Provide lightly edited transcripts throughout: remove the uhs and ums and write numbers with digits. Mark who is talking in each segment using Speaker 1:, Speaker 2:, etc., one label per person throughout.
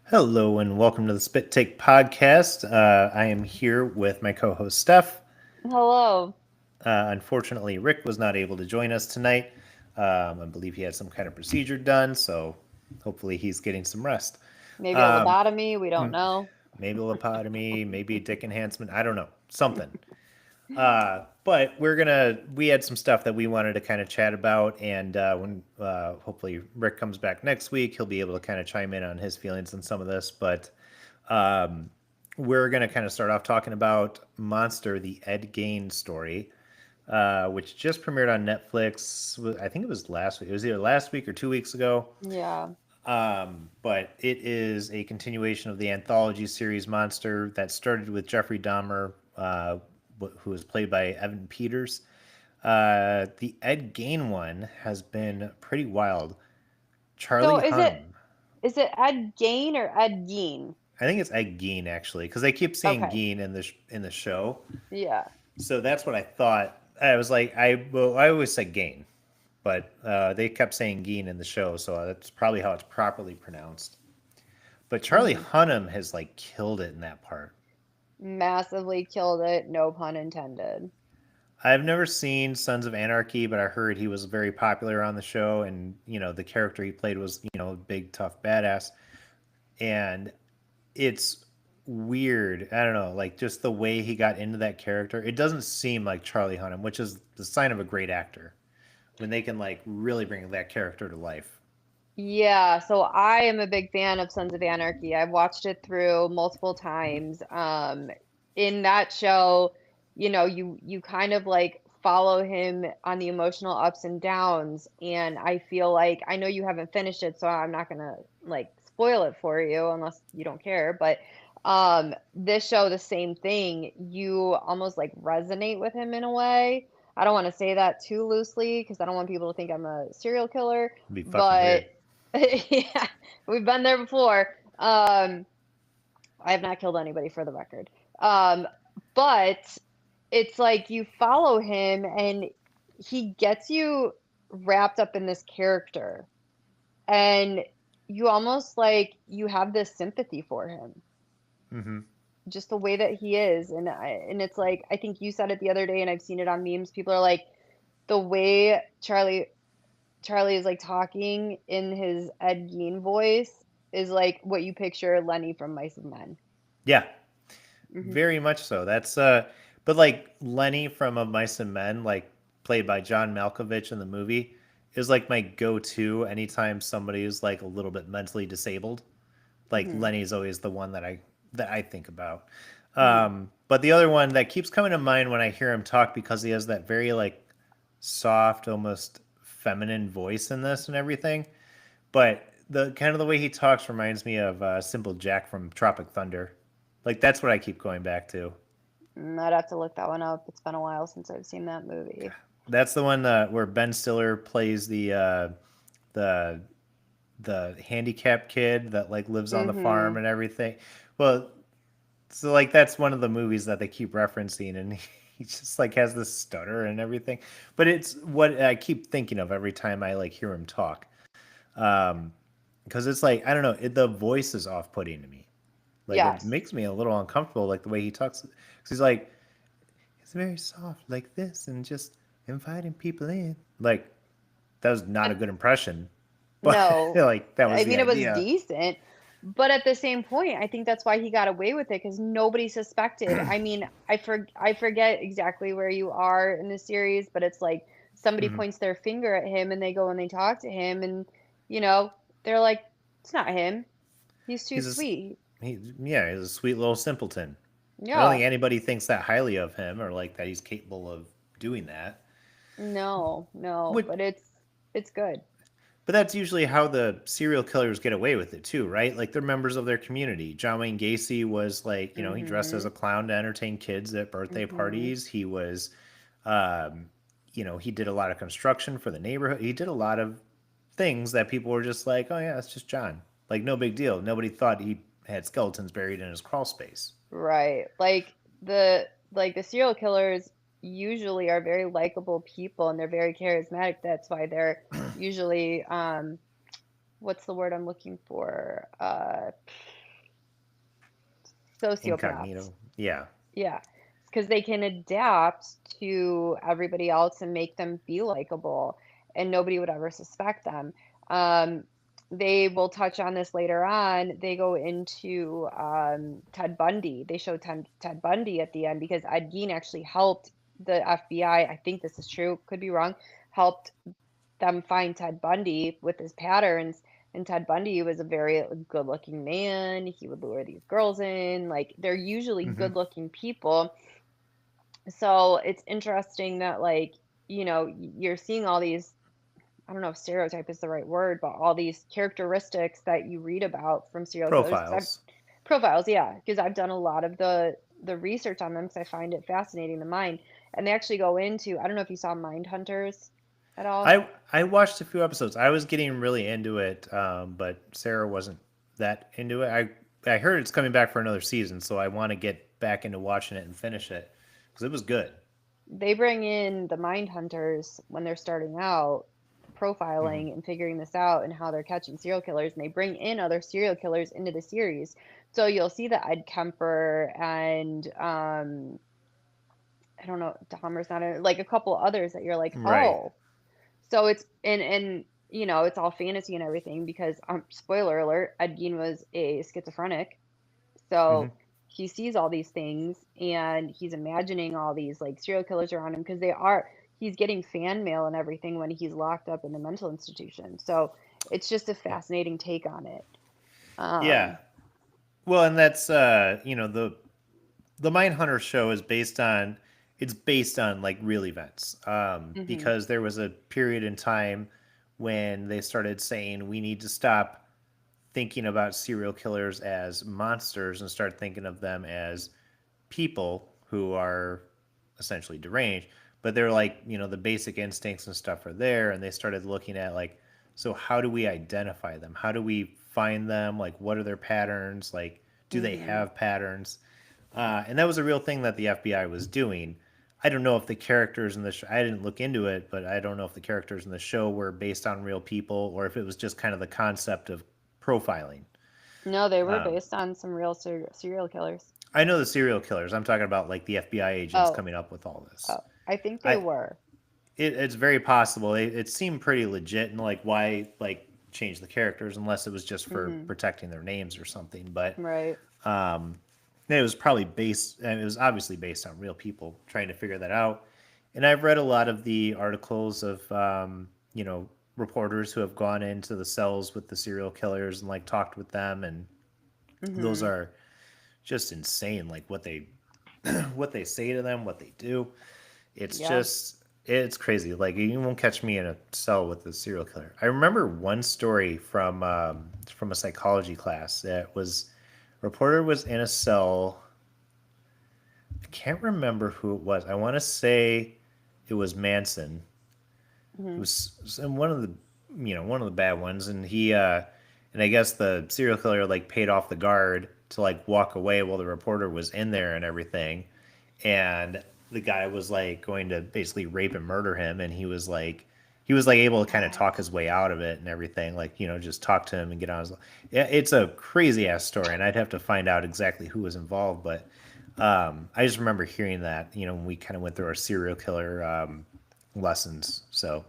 Speaker 1: Hello and welcome to the Spit Take podcast. I am here with my co-host Steph.
Speaker 2: Hello.
Speaker 1: Unfortunately, Rick was not able to join us tonight. I believe he had some kind of procedure done, so hopefully he's getting some rest.
Speaker 2: Maybe a lobotomy. We don't know.
Speaker 1: Maybe lobotomy, maybe a dick enhancement. I don't know, something. But we had some stuff that we wanted to kind of chat about, and when hopefully Rick comes back next week, he'll be able to kind of chime in on his feelings on some of this. But we're gonna kind of start off talking about Monster, the Ed Gein story, which just premiered on Netflix. I think it was last week. It was either last week or 2 weeks ago.
Speaker 2: Yeah.
Speaker 1: But it is a continuation of the anthology series Monster that started with Jeffrey Dahmer, who was played by Evan Peters. The Ed Gein one has been pretty wild.
Speaker 2: So
Speaker 1: Charlie
Speaker 2: is it
Speaker 1: Hunnam.
Speaker 2: is it Ed Gain or Ed Gein?
Speaker 1: I think it's Ed Gein actually, because they keep saying
Speaker 2: Okay.
Speaker 1: Gein in the show.
Speaker 2: Yeah.
Speaker 1: So that's what I thought. I was like, I always said Gein, but they kept saying Gein in the show, so that's probably how it's properly pronounced. But Charlie
Speaker 2: hmm
Speaker 1: Hunnam has like killed it in that part.
Speaker 2: Massively killed it. No pun intended.
Speaker 1: I've never seen Sons of Anarchy, but I heard he was very popular on the show, and the character he played was a big tough badass, and it's weird. I don't know, like just the way he got into that character. It doesn't seem like Charlie Hunnam, which is the sign of a great actor when they can like really bring that character to life.
Speaker 2: Yeah, so I am a big fan of Sons of Anarchy. I've watched it through multiple times. In that show, you kind of like follow him on the emotional ups and downs, and I feel like I know you haven't finished it, so I'm not gonna like spoil it for you unless you don't care, but this show the same thing. You almost like resonate with him in a way. I don't want to say that too loosely because I don't want people to think I'm a serial killer,
Speaker 1: It'd be fucking
Speaker 2: but
Speaker 1: weird.
Speaker 2: yeah, we've been there before. I have not killed anybody for the record. Um, but it's like you follow him and he gets you wrapped up in this character and you almost like you have this sympathy for him,
Speaker 1: Mm-hmm.
Speaker 2: just the way that he is. And it's like I think you said it the other day and I've seen it on memes. People are like the way Charlie is like talking in his Ed Gein voice is like what you picture Lenny from Mice and Men.
Speaker 1: Yeah,
Speaker 2: hmm
Speaker 1: very much so. But like Lenny from Of Mice and Men, like played by John Malkovich in the movie, is like my go-to anytime somebody is like a little bit mentally disabled. Like
Speaker 2: hmm
Speaker 1: Lenny's always the one that I think about.
Speaker 2: hmm
Speaker 1: But the other one that keeps coming to mind when I hear him talk because he has that very like soft, almost feminine voice in this and everything. But the kind of the way he talks reminds me of Simple Jack from Tropic Thunder. Like that's what I keep going back to.
Speaker 2: I'd have to look that one up. It's been a while since I've seen that movie.
Speaker 1: That's the one where Ben Stiller plays the the handicapped kid that like lives on the
Speaker 2: hmm
Speaker 1: farm and everything. Well, so like that's one of the movies that they keep referencing, and he just like has this stutter and everything. But it's what I keep thinking of every time I like hear him talk, um, because it's like I don't know, the voice is off-putting to me. Like it
Speaker 2: Yes.
Speaker 1: makes me a little uncomfortable, like the way he talks. 'Cause he's like it's very soft like this, and just inviting people in. Like that was not a
Speaker 2: But
Speaker 1: good impression, but
Speaker 2: no,
Speaker 1: like that was
Speaker 2: I
Speaker 1: the
Speaker 2: mean, it was
Speaker 1: idea.
Speaker 2: decent. But at the same point, I think that's why he got away with it because nobody suspected. I mean, I forget exactly where you are in the series, but it's like somebody
Speaker 1: Mhm.
Speaker 2: points their finger at him and they go and they talk to him and you know, they're like, it's not him. He's too
Speaker 1: He's a
Speaker 2: sweet.
Speaker 1: yeah, he's a sweet little simpleton. I don't
Speaker 2: Yeah.
Speaker 1: think anybody thinks that highly of him or like that he's capable of doing that.
Speaker 2: No, no,
Speaker 1: Which,
Speaker 2: but it's good.
Speaker 1: but that's usually how the serial killers get away with it too, right? Like they're members of their community. John Wayne Gacy was like, he dressed as
Speaker 2: Mhm.
Speaker 1: a clown to entertain kids at birthday
Speaker 2: Mhm.
Speaker 1: parties. He was, um, he did a lot of construction for the neighborhood. He did a lot of things that people were just like, oh yeah, it's just John. Like no big deal. Nobody thought he had skeletons buried in his crawl space.
Speaker 2: Right. Like the serial killers usually are very likable people and they're very charismatic. That's why they're usually what's the word I'm looking for? sociopaths.
Speaker 1: Incognito. Yeah.
Speaker 2: Yeah, because they can adapt to everybody else and make them be likable, and nobody would ever suspect them. Um, they will touch on this later on. They go into Ted Bundy. They show Ted Bundy at the end because Ed Gein actually helped the FBI. I think this is true, could be wrong. Helped them find Ted Bundy with his patterns. And Ted Bundy was a very good looking man. He would lure these girls in. Like, they're usually
Speaker 1: Hmm.
Speaker 2: good looking people. So it's interesting that, like, you're seeing all these, I don't know if stereotype is the right word, but all these characteristics that you read about from serial killers. Because I've
Speaker 1: Profiles.
Speaker 2: profiles, yeah, because I've done a lot of the research on them because I find it fascinating, the mind. And they actually go into, I don't know if you saw Mind Hunters at all.
Speaker 1: I watched a few episodes. I was getting really into it, but Sarah wasn't that into it. I heard it's coming back for another season, so I want to get back into watching it and finish it because it was good.
Speaker 2: They bring in the mind hunters when they're starting out
Speaker 1: Hmm.
Speaker 2: profiling and figuring this out and how they're catching serial killers, and they bring in other serial killers into the series. So you'll see that Ed Kemper and I don't know, Dahmer's not in, like a couple others that you're like,
Speaker 1: Right.
Speaker 2: oh. So it's and it's all fantasy and everything because spoiler alert, Ed Gein was a schizophrenic.
Speaker 1: Hmm.
Speaker 2: So he sees all these things and he's imagining all these like serial killers around him because he's getting fan mail and everything when he's locked up in the mental institution. So it's just a
Speaker 1: Yeah.
Speaker 2: fascinating take on it.
Speaker 1: Yeah. Well, and that's the Mindhunter show is based on like real events,
Speaker 2: Mhm.
Speaker 1: because there was a period in time when they started saying we need to stop thinking about serial killers as monsters and start thinking of them as people who are essentially deranged. But they're like, the basic instincts and stuff are there, and they started looking at like, so how do we identify them? How do we find them? Like, what are their patterns? Like, do they
Speaker 2: Mhm.
Speaker 1: have patterns? And that was a real thing that the FBI was doing. I don't know if the characters in the show, I didn't look into it, but I don't know if the characters in the show were based on real people or if it was just kind of the concept of profiling.
Speaker 2: No, they were
Speaker 1: Um,
Speaker 2: based on some real serial killers.
Speaker 1: I know the serial killers. I'm talking about like the FBI agents
Speaker 2: Oh,
Speaker 1: coming up with all this.
Speaker 2: oh, I think they
Speaker 1: I
Speaker 2: were.
Speaker 1: it's very possible. It seemed pretty legit, and like why like change the characters unless it was just for
Speaker 2: Mhm.
Speaker 1: protecting their names or something. But
Speaker 2: Right.
Speaker 1: it was probably based. And it was obviously based on real people trying to figure that out. And I've read a lot of the articles of reporters who have gone into the cells with the serial killers and like talked with them, and those
Speaker 2: Mhm.
Speaker 1: are just insane. Like what they what they say to them, what they do.
Speaker 2: Yeah.
Speaker 1: It's crazy. Like you won't catch me in a cell with a serial killer. I remember one story from a psychology class that was a reporter was in a cell. I can't remember who it was. I want to say it was Manson. It
Speaker 2: Mhm.
Speaker 1: was one of the one of the bad ones, and he and I guess the serial killer like paid off the guard to like walk away while the reporter was in there and everything, and the guy was like going to basically rape and murder him, and he was like able to kind of talk
Speaker 2: What?
Speaker 1: his way out of it and everything, like just talk to him and get on his. Yeah, it's a crazy ass story, and I'd have to find out exactly who was involved, but I just remember hearing that when we kind of went through our serial killer lessons. So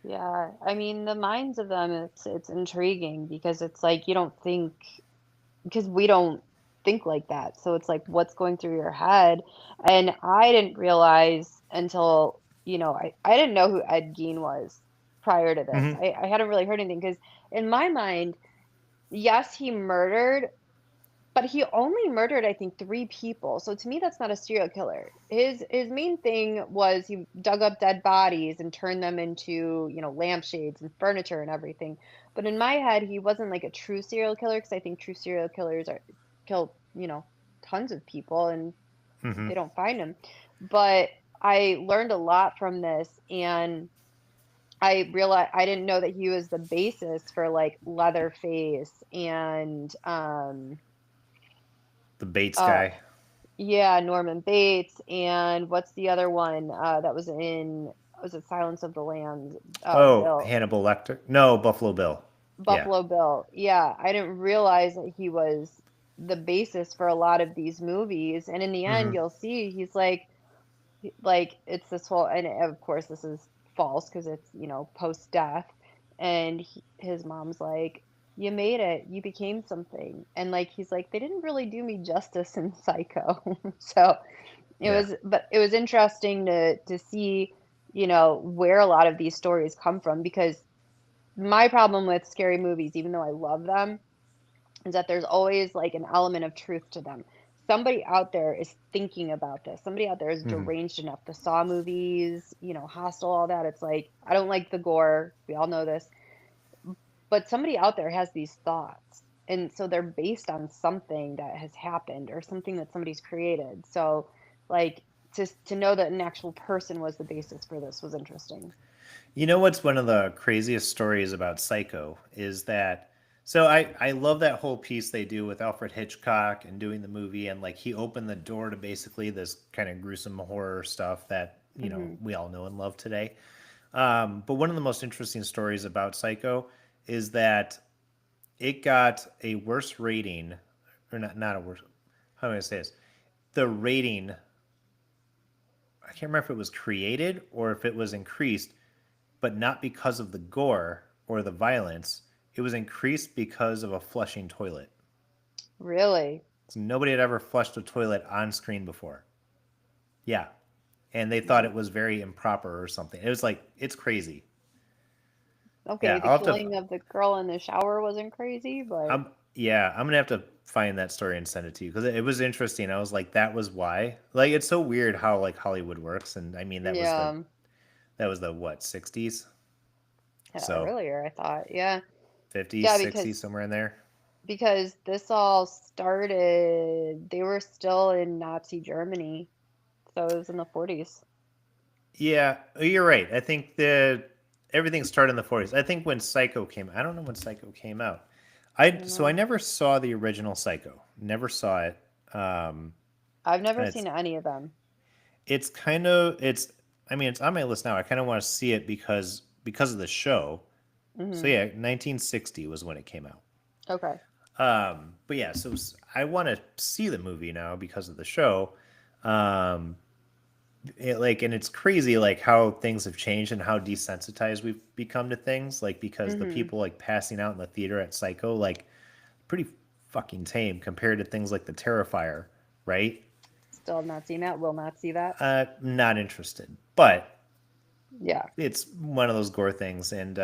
Speaker 2: Yeah, I mean, the minds of them, it's intriguing because it's like you don't think because we don't think like that. So it's like what's going through your head? And I didn't realize until, I didn't know who Ed Gein was prior to this.
Speaker 1: hmm
Speaker 2: I hadn't really heard anything because in my mind, yes, he murdered, but he only murdered, I think, 3 people, so to me, that's not a serial killer. His main thing was he dug up dead bodies and turned them into, lampshades and furniture and everything. But in my head, he wasn't like a true serial killer because I think true serial killers are kill, tons of people and
Speaker 1: hmm
Speaker 2: they don't find them. But I learned a lot from this, and I realized I didn't know that he was the basis for like Leatherface and
Speaker 1: the Bates
Speaker 2: uh
Speaker 1: guy.
Speaker 2: yeah, Norman Bates, and what's the other one, that was it Silence of the Lambs?
Speaker 1: Oh,
Speaker 2: Bill.
Speaker 1: Hannibal Lecter. No, Buffalo Bill. Yeah.
Speaker 2: Buffalo Bill. Yeah, I didn't realize that he was the basis for a lot of these movies. And in the end,
Speaker 1: Hmm.
Speaker 2: you'll see he's it's this whole, and of course this is false because it's, post death. And his mom's like, you made it, you became something. And like, he's like, they didn't really do me justice in Psycho. So
Speaker 1: Yeah.
Speaker 2: it was interesting to see, where a lot of these stories come from, because my problem with scary movies, even though I love them, is that there's always like an element of truth to them. Somebody out there is thinking about this. Somebody out there is
Speaker 1: Hmm.
Speaker 2: deranged enough. The Saw movies, Hostel, all that. It's like, I don't like the gore. We all know this. But somebody out there has these thoughts. And so they're based on something that has happened or something that somebody's created. So, like, to know that an actual person was the basis for this was interesting.
Speaker 1: You know what's one of the craziest stories about Psycho is that so I love that whole piece they do with Alfred Hitchcock and doing the movie, and like he opened the door to basically this kind of gruesome horror stuff that,
Speaker 2: Hmm.
Speaker 1: we all know and love today. But one of the most interesting stories about Psycho is that it got a worse rating, or not a worse. How am I going to say this? The rating, I can't remember if it was created or if it was increased, but not because of the gore or the violence. It was increased because of a flushing toilet.
Speaker 2: Really?
Speaker 1: So nobody had ever flushed a toilet on screen before. Yeah. And they thought
Speaker 2: Wow.
Speaker 1: it was very improper or something. It was like, it's crazy.
Speaker 2: Okay,
Speaker 1: Yeah,
Speaker 2: the
Speaker 1: I'll have to.
Speaker 2: killing of the girl in the shower wasn't crazy, but
Speaker 1: Yeah, I'm gonna have to find that story and send it to you because it was interesting. I was like, that was why. Like, it's so weird how like Hollywood works, and I mean,
Speaker 2: yeah,
Speaker 1: that was the what 60s, so
Speaker 2: earlier I thought. Yeah.
Speaker 1: 50s,
Speaker 2: Yeah,
Speaker 1: 60s, somewhere in there.
Speaker 2: because this all started, they were still in Nazi Germany. So it was in the 40s.
Speaker 1: Yeah, you're right. I think the everything started in the 40s. I think when Psycho came, I don't know when Psycho came out.
Speaker 2: I don't
Speaker 1: I
Speaker 2: know.
Speaker 1: never saw the original Psycho. Never saw it. Um,
Speaker 2: I've never
Speaker 1: and
Speaker 2: seen any of them.
Speaker 1: it's kind of it's. I mean, it's on my list now. I kind of want to see it because of the show. So
Speaker 2: Hmm.
Speaker 1: yeah, 1960 was when it came out.
Speaker 2: Okay.
Speaker 1: But yeah, I want to see the movie now because of the show. Um, and it's crazy like how things have changed and how desensitized we've become to things. Like because the
Speaker 2: Hmm.
Speaker 1: people like passing out in the theater at Psycho, like pretty fucking tame compared to things like the Terrifier, right?
Speaker 2: Still have not seen that. Will not see that.
Speaker 1: Not interested, but
Speaker 2: Yeah.
Speaker 1: it's one of those gore things, and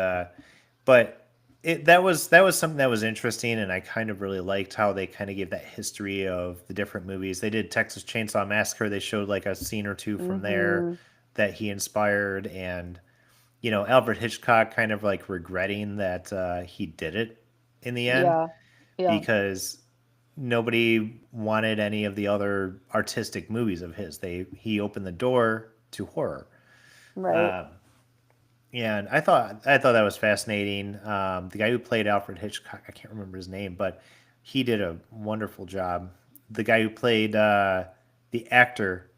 Speaker 1: but that was something that was interesting, and I kind of really liked how they kind of gave that history of the different movies. They did Texas Chainsaw Massacre. They showed like a scene or two from there
Speaker 2: Hmm.
Speaker 1: that he inspired, and Alfred Hitchcock kind of like regretting that he did it in the end
Speaker 2: Yeah. Yeah.
Speaker 1: because nobody wanted any of the other artistic movies of his. He opened the door to horror.
Speaker 2: Right.
Speaker 1: And I thought that was fascinating. The guy who played Alfred Hitchcock, I can't remember his name, but he did a wonderful job. The guy who played the actor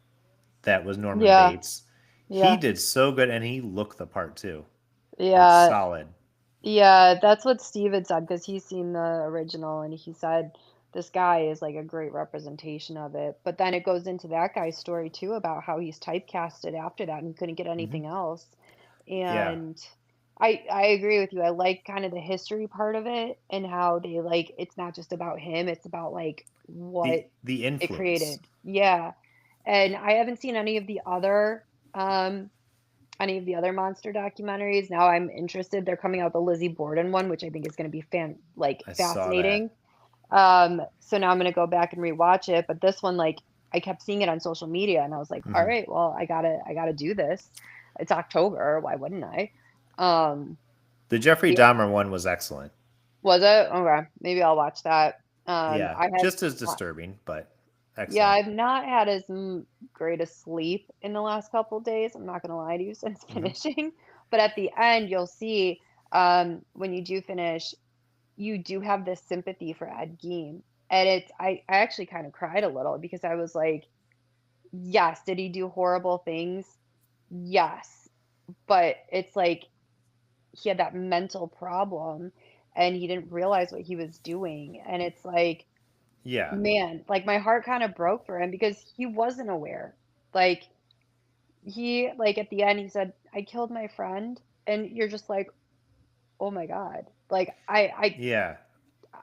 Speaker 1: that was Norman
Speaker 2: Yeah.
Speaker 1: Bates, he
Speaker 2: Yeah.
Speaker 1: did so good, and he looked the part too, like
Speaker 2: Yeah.
Speaker 1: solid.
Speaker 2: Yeah, that's what Steve had said because he's seen the original and he said this guy is like a great representation of it. But then it goes into that guy's story too about how he's typecasted after that and he couldn't get
Speaker 1: Hmm.
Speaker 2: anything else.
Speaker 1: Yeah,
Speaker 2: And I agree with you. I like kind of the history part of it and how they like it's not just about him, it's about like what
Speaker 1: the
Speaker 2: it
Speaker 1: influence.
Speaker 2: created. Yeah. And I haven't seen um any of the other monster documentaries. Now I'm interested. They're coming out with the Lizzie Borden one, which I think is going to be
Speaker 1: I saw that.
Speaker 2: fascinating. So now I'm going to go back and rewatch it. But this one, like, I kept seeing it on social media, and I was like, all
Speaker 1: Hmm.
Speaker 2: right, well, I gotta do this. It's October. Why wouldn't I? Um,
Speaker 1: The Jeffrey
Speaker 2: yeah,
Speaker 1: Dahmer one was excellent.
Speaker 2: was it? Okay, maybe I'll watch that.
Speaker 1: Yeah,
Speaker 2: I have.
Speaker 1: just as disturbing, but
Speaker 2: Yeah,
Speaker 1: excellent.
Speaker 2: I've not had as great a sleep in the last couple days. I'm not gonna lie to you since
Speaker 1: Hmm.
Speaker 2: finishing. But at the end, you'll see when you do finish, you do have this sympathy for Ed Gein. And I actually kind of cried a little because I was like, yes, did he do horrible things? Yes. But it's like he had that mental problem and he didn't realize what he was doing. And it's like,
Speaker 1: Yeah.
Speaker 2: man, like my heart kind of broke for him because he wasn't aware. Like like at the end he said, "I killed my friend." And you're just like, "Oh my God." Like
Speaker 1: Yeah.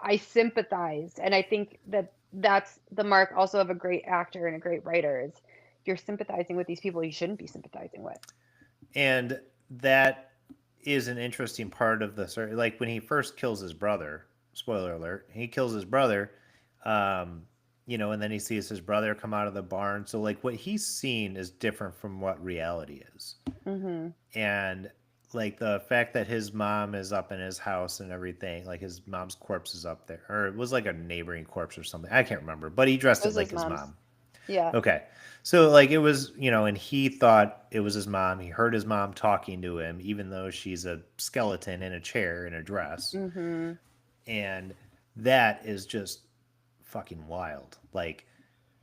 Speaker 2: I sympathize, and I think that that's the mark also of a great actor and a great writer is you're sympathizing with these people you shouldn't be sympathizing with.
Speaker 1: And that is an interesting part of the story. Like when he first kills his brother, spoiler alert, he kills his brother, um, and then he sees his brother come out of the barn. So like what he's seen is different from what reality is.
Speaker 2: Mhm.
Speaker 1: And like the fact that his mom is up in his house and everything, like his mom's corpse is up there, or it was like a neighboring corpse or something. I can't remember, but he dressed
Speaker 2: It
Speaker 1: it
Speaker 2: was
Speaker 1: like
Speaker 2: his
Speaker 1: his
Speaker 2: mom's.
Speaker 1: mom.
Speaker 2: Yeah.
Speaker 1: Okay. So like it was, and he thought it was his mom. He heard his mom talking to him, even though she's a skeleton in a chair in a dress.
Speaker 2: Mhm.
Speaker 1: And that is just fucking wild. Like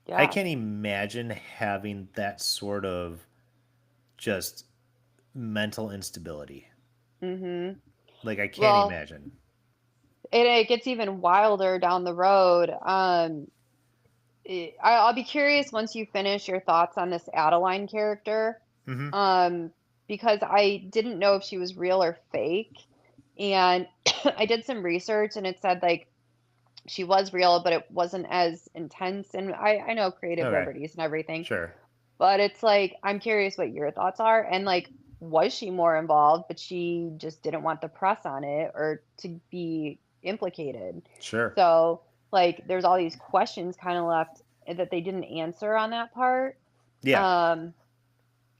Speaker 1: I
Speaker 2: Yeah.
Speaker 1: can't imagine having that sort of just mental instability.
Speaker 2: Mhm.
Speaker 1: Like I can't
Speaker 2: Well,
Speaker 1: imagine.
Speaker 2: it gets even wilder down the road. I'll be curious once you finish your thoughts on this Adeline character,
Speaker 1: Hmm.
Speaker 2: um, because I didn't know if she was real or fake, and I did some research and it said like she was real, but it wasn't as intense. And I know creative
Speaker 1: Okay.
Speaker 2: liberties and everything,
Speaker 1: Sure.
Speaker 2: but it's like I'm curious what your thoughts are, and like was she more involved, but she just didn't want the press on it or to be implicated.
Speaker 1: Sure.
Speaker 2: So like there's all these questions kind of left that they didn't answer on that part.
Speaker 1: Yeah.
Speaker 2: Um,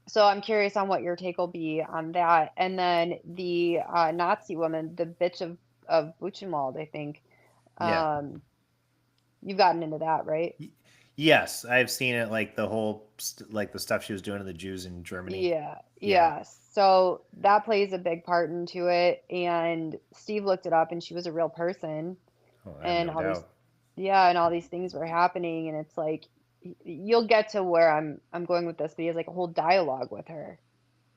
Speaker 2: so I'm curious on what your take will be on that. And then the Nazi woman, the bitch of Buchenwald, I think.
Speaker 1: Yeah.
Speaker 2: Um, you've gotten into that, right?
Speaker 1: Y- Yes, I've seen it. Like the whole, like the stuff she was doing to the Jews in Germany.
Speaker 2: Yeah,
Speaker 1: Yeah.
Speaker 2: yeah. So that plays a big part into it. And Steve looked it up, and she was a real person,
Speaker 1: Oh, I have
Speaker 2: and
Speaker 1: no
Speaker 2: all these,
Speaker 1: doubt.
Speaker 2: yeah, and all these things were happening. And it's like you'll get to where I'm going with this, but he has like a whole dialogue with her,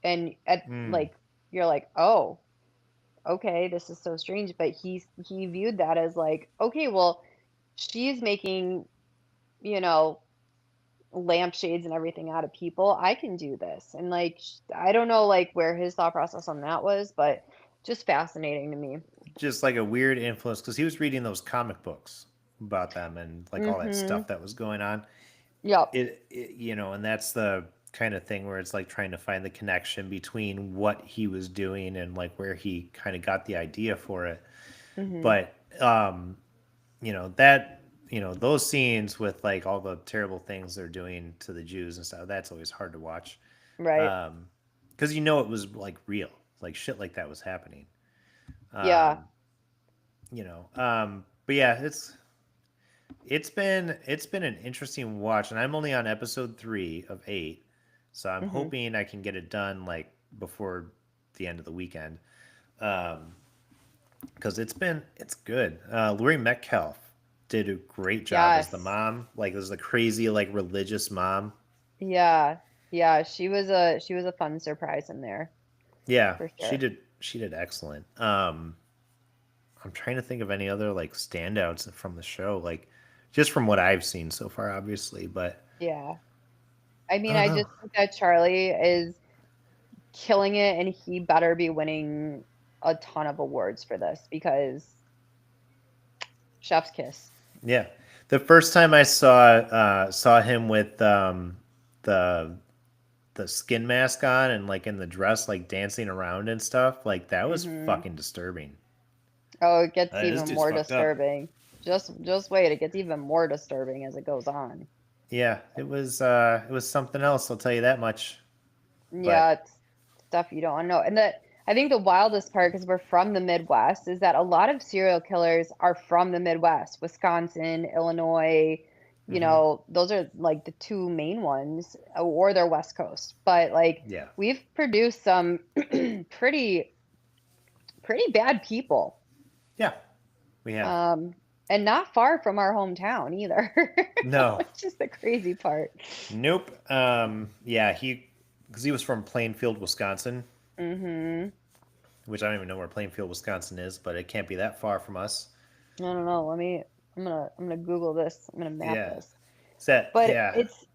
Speaker 2: and at
Speaker 1: Mm.
Speaker 2: like you're like, oh, okay, this is so strange. But he viewed that as like, okay, well, she's making, you know, lampshades and everything out of people. I can do this. And like I don't know like where his thought process on that was, but just fascinating to me.
Speaker 1: Just like a weird influence because he was reading those comic books about them and like all that
Speaker 2: Mhm.
Speaker 1: stuff that was going on.
Speaker 2: Yep.
Speaker 1: And that's the kind of thing where it's like trying to find the connection between what he was doing and like where he kind of got the idea for it.
Speaker 2: Mhm.
Speaker 1: But that those scenes with like all the terrible things they're doing to the Jews and stuff, that's always hard to watch.
Speaker 2: Right.
Speaker 1: Because it was like real, like shit like that was happening.
Speaker 2: Yeah.
Speaker 1: um but yeah, it's been an interesting watch, and I'm only on episode 3 of 8, so I'm
Speaker 2: Mhm.
Speaker 1: hoping I can get it done like before the end of the weekend. um because it's good. Laurie Metcalf did a great job as the
Speaker 2: Yes.
Speaker 1: mom, like as the crazy like religious mom.
Speaker 2: Yeah. Yeah, she was a fun surprise in there
Speaker 1: Yeah,
Speaker 2: for
Speaker 1: she
Speaker 2: sure.
Speaker 1: did she did excellent. I'm trying to think of any other like standouts from the show, like just from what I've seen so far, obviously. But
Speaker 2: Yeah. I
Speaker 1: I
Speaker 2: mean,
Speaker 1: don't
Speaker 2: I
Speaker 1: know.
Speaker 2: just think that Charlie is killing it and he better be winning a ton of awards for this because chef's kiss.
Speaker 1: Yeah, the first time I saw him with the the skin mask on and like in the dress, like dancing around and stuff, like that was
Speaker 2: Mhm.
Speaker 1: fucking disturbing.
Speaker 2: Oh, it gets
Speaker 1: This
Speaker 2: even
Speaker 1: dude's
Speaker 2: more
Speaker 1: fucked up.
Speaker 2: disturbing. Just wait, it gets even more disturbing as it goes on.
Speaker 1: Yeah, it was something else. I'll tell you that much.
Speaker 2: Yeah,
Speaker 1: But
Speaker 2: it's stuff you don't want to know. And I think the wildest part, because we're from the Midwest, is that a lot of serial killers are from the Midwest, Wisconsin, Illinois.
Speaker 1: hmm,
Speaker 2: Those are like the two main ones, or they're West Coast. But like
Speaker 1: yeah,
Speaker 2: we've produced some pretty pretty bad people.
Speaker 1: yeah, we have.
Speaker 2: Um, and not far from our hometown either,
Speaker 1: No,
Speaker 2: which is the crazy part.
Speaker 1: nope. Yeah, because he was from Plainfield, Wisconsin,
Speaker 2: Mhm.
Speaker 1: which I don't even know where Plainfield, Wisconsin is, but it can't be that far from us.
Speaker 2: I don't know. Let I'm gonna Google this. I'm gonna map
Speaker 1: Yeah.
Speaker 2: this. But
Speaker 1: Yeah.
Speaker 2: it's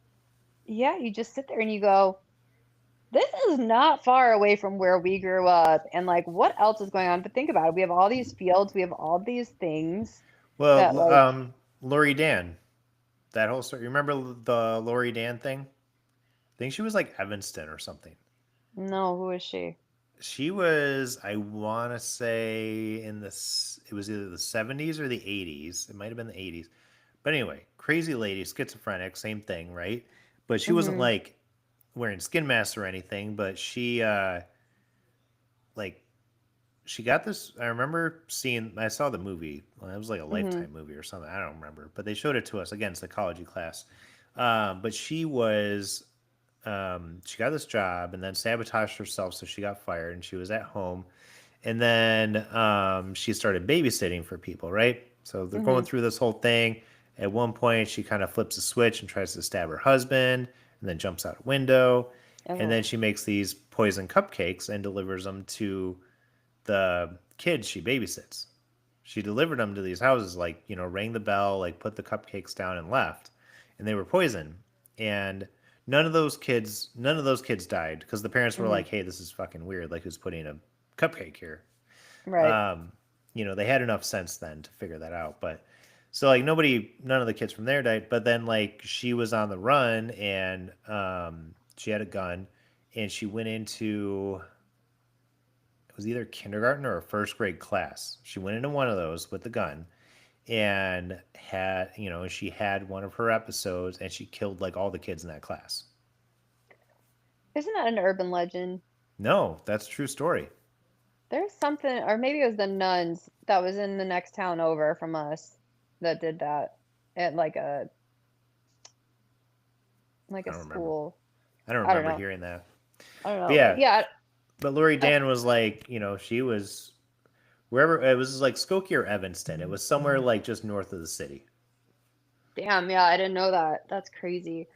Speaker 2: yeah, you just sit there and you go, this is not far away from where we grew up, and like what else is going on? But think about it. We have all these fields, we have all these things that
Speaker 1: Well,
Speaker 2: like
Speaker 1: Lori Dan, that whole story. You remember the Lori Dan thing? I think she was like Evanston or something.
Speaker 2: no, who is she?
Speaker 1: She was, I want to say, in this. It was either the 70s or the 80s. It might have been the 80s. But anyway, crazy lady, schizophrenic, same thing, right? But she wasn't
Speaker 2: Mhm.
Speaker 1: like wearing skin masks or anything. But she, like, she got this. I remember seeing. I saw the movie. Well, it was like a
Speaker 2: Mhm.
Speaker 1: Lifetime movie or something. I don't remember, but they showed it to us again, psychology class. But she got this job and then sabotaged herself, so she got fired and she was at home. And then she started babysitting for people, right? So they're going
Speaker 2: Mhm.
Speaker 1: through this whole thing. At one point, she kind of flips a switch and tries to stab her husband, and then jumps out a window. And then
Speaker 2: Oh.
Speaker 1: she makes these poison cupcakes and delivers them to the kids she babysits. She delivered them to these houses, like, rang the bell, like put the cupcakes down and left. And they were poison. And none of those kids died because the parents were
Speaker 2: Mhm.
Speaker 1: like, hey, this is fucking weird. Like, who's putting a cupcake here?
Speaker 2: Right.
Speaker 1: Um, they had enough sense then to figure that out. But so like none of the kids from there died. But then like she was on the run and she had a gun and she went into it was either kindergarten or a first grade class. She went into one of those with the gun and she had one of her episodes and she killed like all the kids in that class.
Speaker 2: Isn't that an urban legend?
Speaker 1: No, that's a true story.
Speaker 2: There's something, or maybe it was the nuns that was in the next town over from us that did that at like
Speaker 1: I
Speaker 2: a
Speaker 1: don't remember.
Speaker 2: school.
Speaker 1: I don't
Speaker 2: I don't
Speaker 1: remember
Speaker 2: know.
Speaker 1: hearing that.
Speaker 2: I don't
Speaker 1: But
Speaker 2: know. But
Speaker 1: yeah,
Speaker 2: yeah.
Speaker 1: but Lori
Speaker 2: I,
Speaker 1: Dan was like, she was wherever it was like Skokie or Evanston. It was somewhere like just north of the city.
Speaker 2: damn, yeah, I didn't know that. That's crazy.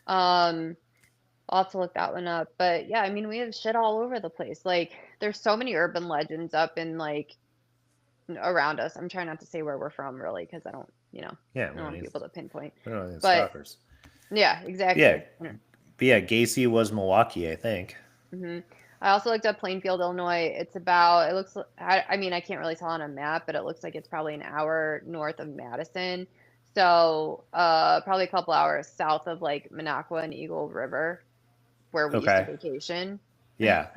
Speaker 2: Um, I'll have to look that one up. But yeah, I mean, we have shit all over the place. Like, there's so many urban legends up in like around us. I'm trying not to say where we're from really because
Speaker 1: Yeah,
Speaker 2: I don't want people to pinpoint.
Speaker 1: we don't need
Speaker 2: But
Speaker 1: stalkers.
Speaker 2: yeah,
Speaker 1: Yeah,
Speaker 2: exactly.
Speaker 1: but yeah, Gacy was Milwaukee, I think.
Speaker 2: Hmm. I also looked up Plainfield, Illinois. It's about, it looks, I mean, I can't really tell on a map, but it looks like it's probably an hour north of Madison. So, probably a couple hours south of like Minocqua and Eagle River, where we used to
Speaker 1: Okay.
Speaker 2: vacation.
Speaker 1: Yeah.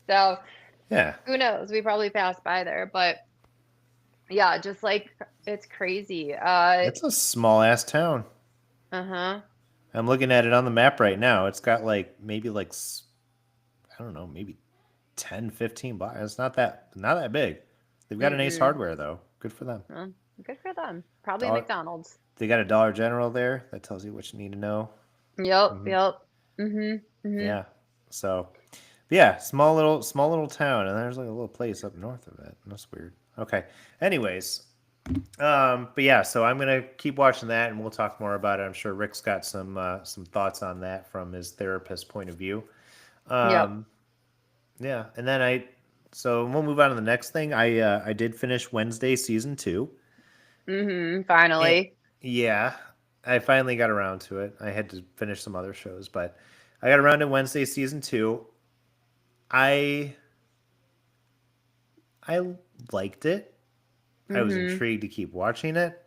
Speaker 2: So,
Speaker 1: Yeah.
Speaker 2: who knows? We probably passed by there, but yeah, just like it's crazy.
Speaker 1: It's a small ass town.
Speaker 2: Uh-huh.
Speaker 1: I'm looking at it on the map right now. It's got like maybe like I don't know, maybe 10, 15 blocks. It's not that big. They've got an Ace
Speaker 2: Mm-mm.
Speaker 1: Hardware though. Good for them.
Speaker 2: Well, good for them. Probably a
Speaker 1: Dollar
Speaker 2: McDonald's.
Speaker 1: They got a Dollar General there. That tells you what you need to know.
Speaker 2: Yep,
Speaker 1: Hmm.
Speaker 2: yep. Mm-hmm. Mm-hmm.
Speaker 1: Yeah. So, yeah, small little town, and there's like a little place up north of it. That's weird. Okay. Anyways, but yeah, so I'm gonna keep watching that, and we'll talk more about it. I'm sure Rick's got some thoughts on that from his therapist point of view.
Speaker 2: Yep.
Speaker 1: Um, yeah, and then so we'll move on to the next thing. I did finish Wednesday season 2.
Speaker 2: Mm-hmm.
Speaker 1: And,
Speaker 2: Finally.
Speaker 1: yeah, I finally got around to it. I had to finish some other shows, but I got around to Wednesday season 2. I I liked it. I was
Speaker 2: Mm-hmm.
Speaker 1: intrigued to keep watching it.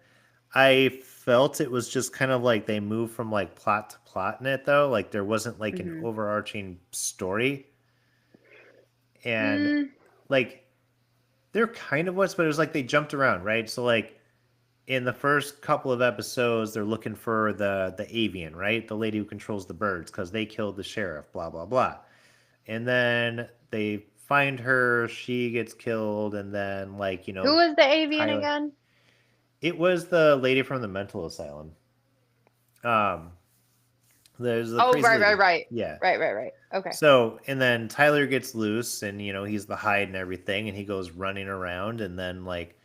Speaker 1: I felt it was just kind of like they moved from like plot to plot in it though. Like there wasn't like an
Speaker 2: Mm-hmm.
Speaker 1: overarching story. And
Speaker 2: Mm,
Speaker 1: like there kind of was, but it was like they jumped around, right? So like in the first couple of episodes, they're looking for the avian, right? The lady who controls the birds because they killed the sheriff, blah blah blah. And then they find her, she gets killed, and then like
Speaker 2: who was the avian
Speaker 1: Tyler.
Speaker 2: again?
Speaker 1: It was the lady from the mental asylum. Um, there's the
Speaker 2: Oh,
Speaker 1: crazy
Speaker 2: right, right,
Speaker 1: lady.
Speaker 2: right.
Speaker 1: Yeah.
Speaker 2: Right, right, right. Okay.
Speaker 1: So, and then Tyler gets loose and, he's the hide and everything, and he goes running around. And then, like,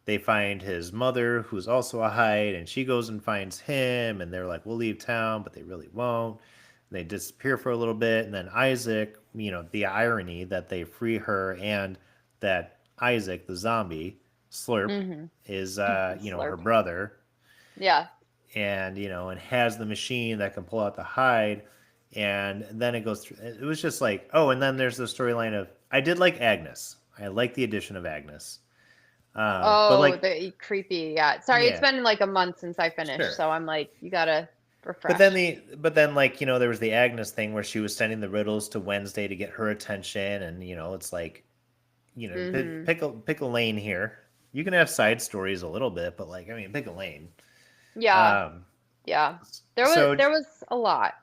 Speaker 1: they find his mother, who's also a hide, and she goes and finds him. And they're like, we'll leave town, but they really won't. And they disappear for a little bit. And then Isaac, the irony that they free her and that Isaac, the zombie, Slurp,
Speaker 2: Mm-hmm.
Speaker 1: is her
Speaker 2: Slurp.
Speaker 1: brother,
Speaker 2: Yeah.
Speaker 1: and and has the machine that can pull out the hide, and then it goes through. It was just like, oh, and then there's the storyline of, I did like Agnes. I like the addition of Agnes, but
Speaker 2: Oh,
Speaker 1: like,
Speaker 2: the creepy. Yeah. Sorry, it's
Speaker 1: yeah,
Speaker 2: been like a month since I finished,
Speaker 1: sure.
Speaker 2: so I'm like, you gotta
Speaker 1: But then
Speaker 2: refresh.
Speaker 1: like, there was the Agnes thing where she was sending the riddles to Wednesday to get her attention, and it's like,
Speaker 2: Mm-hmm.
Speaker 1: pick a lane here. You can have side stories a little bit, but like, I mean, pick a lane.
Speaker 2: Yeah.
Speaker 1: Um,
Speaker 2: Yeah. There was
Speaker 1: so
Speaker 2: there was a lot.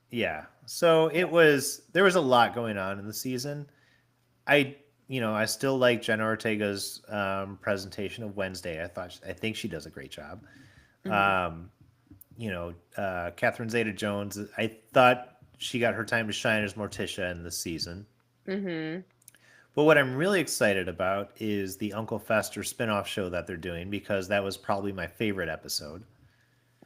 Speaker 1: yeah, so
Speaker 2: Yeah.
Speaker 1: there was a lot going on in the season. I I still like Jenna Ortega's presentation of Wednesday. I think she does a great job.
Speaker 2: Mm-hmm.
Speaker 1: Um, Catherine Zeta-Jones. I thought she got her time to shine as Morticia in this season.
Speaker 2: Mm-hmm.
Speaker 1: But what I'm really excited about is the Uncle Fester spin-off show that they're doing, because that was probably my favorite episode.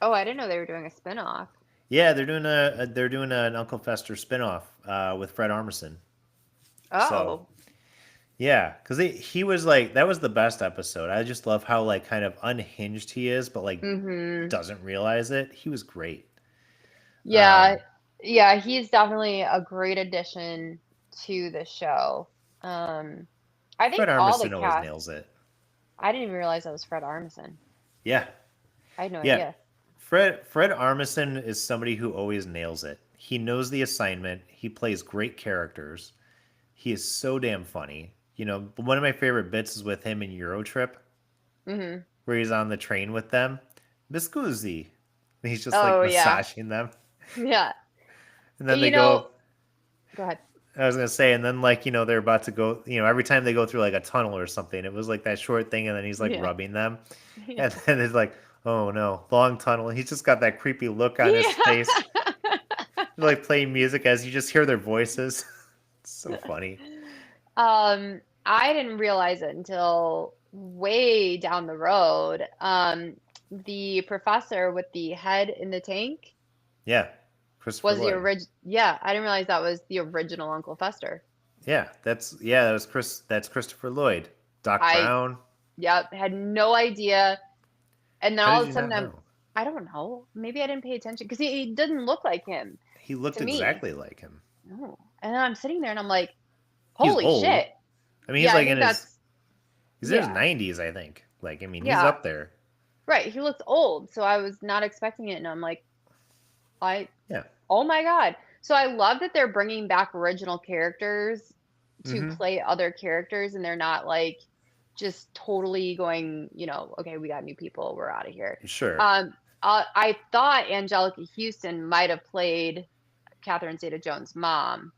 Speaker 2: Oh, I didn't know they were doing a spin-off.
Speaker 1: Yeah, they're doing an Uncle Fester spin-off with Fred Armisen. So
Speaker 2: Oh.
Speaker 1: yeah, because he was like, that was the best episode. I just love how like kind of unhinged he is, but like
Speaker 2: Mm-hmm.
Speaker 1: doesn't realize it. He was great.
Speaker 2: Yeah.
Speaker 1: Um,
Speaker 2: Yeah, he's definitely a great addition to the show. Um, I
Speaker 1: Fred
Speaker 2: think all the
Speaker 1: Armisen always
Speaker 2: cast.
Speaker 1: nails it.
Speaker 2: I didn't even realize that was Fred Armisen.
Speaker 1: Yeah,
Speaker 2: I had no
Speaker 1: yeah.
Speaker 2: idea.
Speaker 1: Fred Armisen is somebody who always nails it. He knows the assignment. He plays great characters. He is so damn funny. One of my favorite bits is with him in Eurotrip,
Speaker 2: Mm-hmm.
Speaker 1: where he's on the train with them. Biscuzi. And he's just like
Speaker 2: Oh yeah.
Speaker 1: massaging them.
Speaker 2: Yeah.
Speaker 1: And then they
Speaker 2: You know,
Speaker 1: go,
Speaker 2: go ahead.
Speaker 1: I was gonna say, and then like, they're about to go, every time they go through like a tunnel or something, it was like that short thing, and then he's like
Speaker 2: Yeah.
Speaker 1: rubbing them.
Speaker 2: Yeah.
Speaker 1: And then it's like, oh no, long tunnel. He's just got that creepy look on his
Speaker 2: Yeah.
Speaker 1: face. Like playing music as you just hear their voices. It's so funny.
Speaker 2: I didn't realize it until way down the road. The professor with the head in the tank
Speaker 1: Yeah. Christopher
Speaker 2: was the
Speaker 1: Lloyd.
Speaker 2: yeah, I didn't realize that was the original Uncle Fester.
Speaker 1: That was that's Christopher Lloyd. Doc
Speaker 2: I,
Speaker 1: Brown.
Speaker 2: yep, had no idea. And then
Speaker 1: How
Speaker 2: all
Speaker 1: did
Speaker 2: of a
Speaker 1: you
Speaker 2: sudden
Speaker 1: not know?
Speaker 2: I don't know, maybe I didn't pay attention because he doesn't look like him
Speaker 1: He looked
Speaker 2: to me.
Speaker 1: exactly like him.
Speaker 2: No. And then I'm sitting there and I'm like,
Speaker 1: He's
Speaker 2: holy
Speaker 1: old.
Speaker 2: shit.
Speaker 1: I mean,
Speaker 2: Yeah, I think that's,
Speaker 1: he's in his
Speaker 2: yeah,
Speaker 1: 90s, I think. Like, I mean, he's
Speaker 2: yeah,
Speaker 1: up there.
Speaker 2: right. He looks old. So I was not expecting it. And I'm like, I,
Speaker 1: Yeah.
Speaker 2: oh my God. So I love that they're bringing back original characters to
Speaker 1: Mm-hmm.
Speaker 2: play other characters and they're not like just totally going, okay, we got new people, we're out of here.
Speaker 1: Sure.
Speaker 2: Um, I thought Angelica Houston might have played Catherine Zeta-Jones' mom,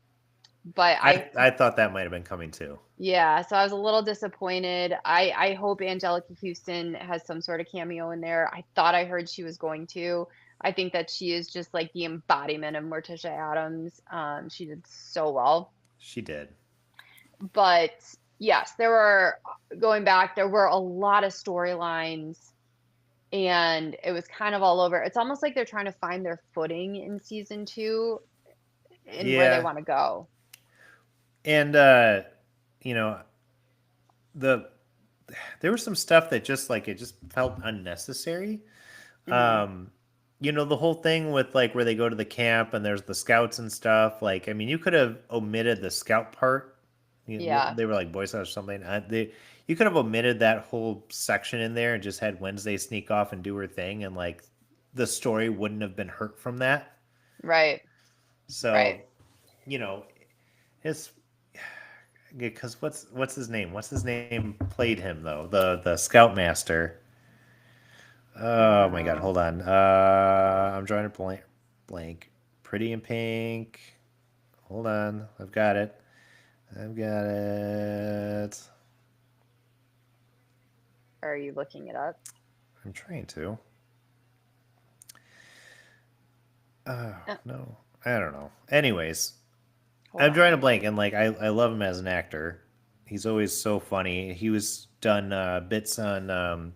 Speaker 2: but
Speaker 1: I thought that might have been coming too.
Speaker 2: yeah, so I was a little disappointed. I hope Angelica Houston has some sort of cameo in there. I thought I heard she was going to. I think that she is just like the embodiment of Morticia Adams. She did so well.
Speaker 1: She did.
Speaker 2: But yes, going back, there were a lot of storylines and it was kind of all over. It's almost like they're trying to find their footing in season 2 and where they
Speaker 1: Yeah.
Speaker 2: want to go.
Speaker 1: And you know, the there was some stuff that just like, it just felt unnecessary.
Speaker 2: Hmm.
Speaker 1: Um, the whole thing with like where they go to the camp and there's the scouts and stuff. Like, I mean, you could have omitted the scout part.
Speaker 2: Yeah,
Speaker 1: They were like Boy Scouts or something. You could have omitted that whole section in there and just had Wednesday sneak off and do her thing, and like the story wouldn't have been hurt from that.
Speaker 2: right, right.
Speaker 1: So, you know, it's because what's his name? What's his name played him though? The scoutmaster. Oh my God,
Speaker 2: Uh,
Speaker 1: hold on. I'm drawing a blank. Pretty in Pink. Hold on, I've got it. I've got it.
Speaker 2: are you looking it up?
Speaker 1: I'm trying to. Oh no, I don't know. Anyways,
Speaker 2: Hold
Speaker 1: I'm drawing a
Speaker 2: on.
Speaker 1: blank, and like I love him as an actor. He's always so funny. He was done bits on.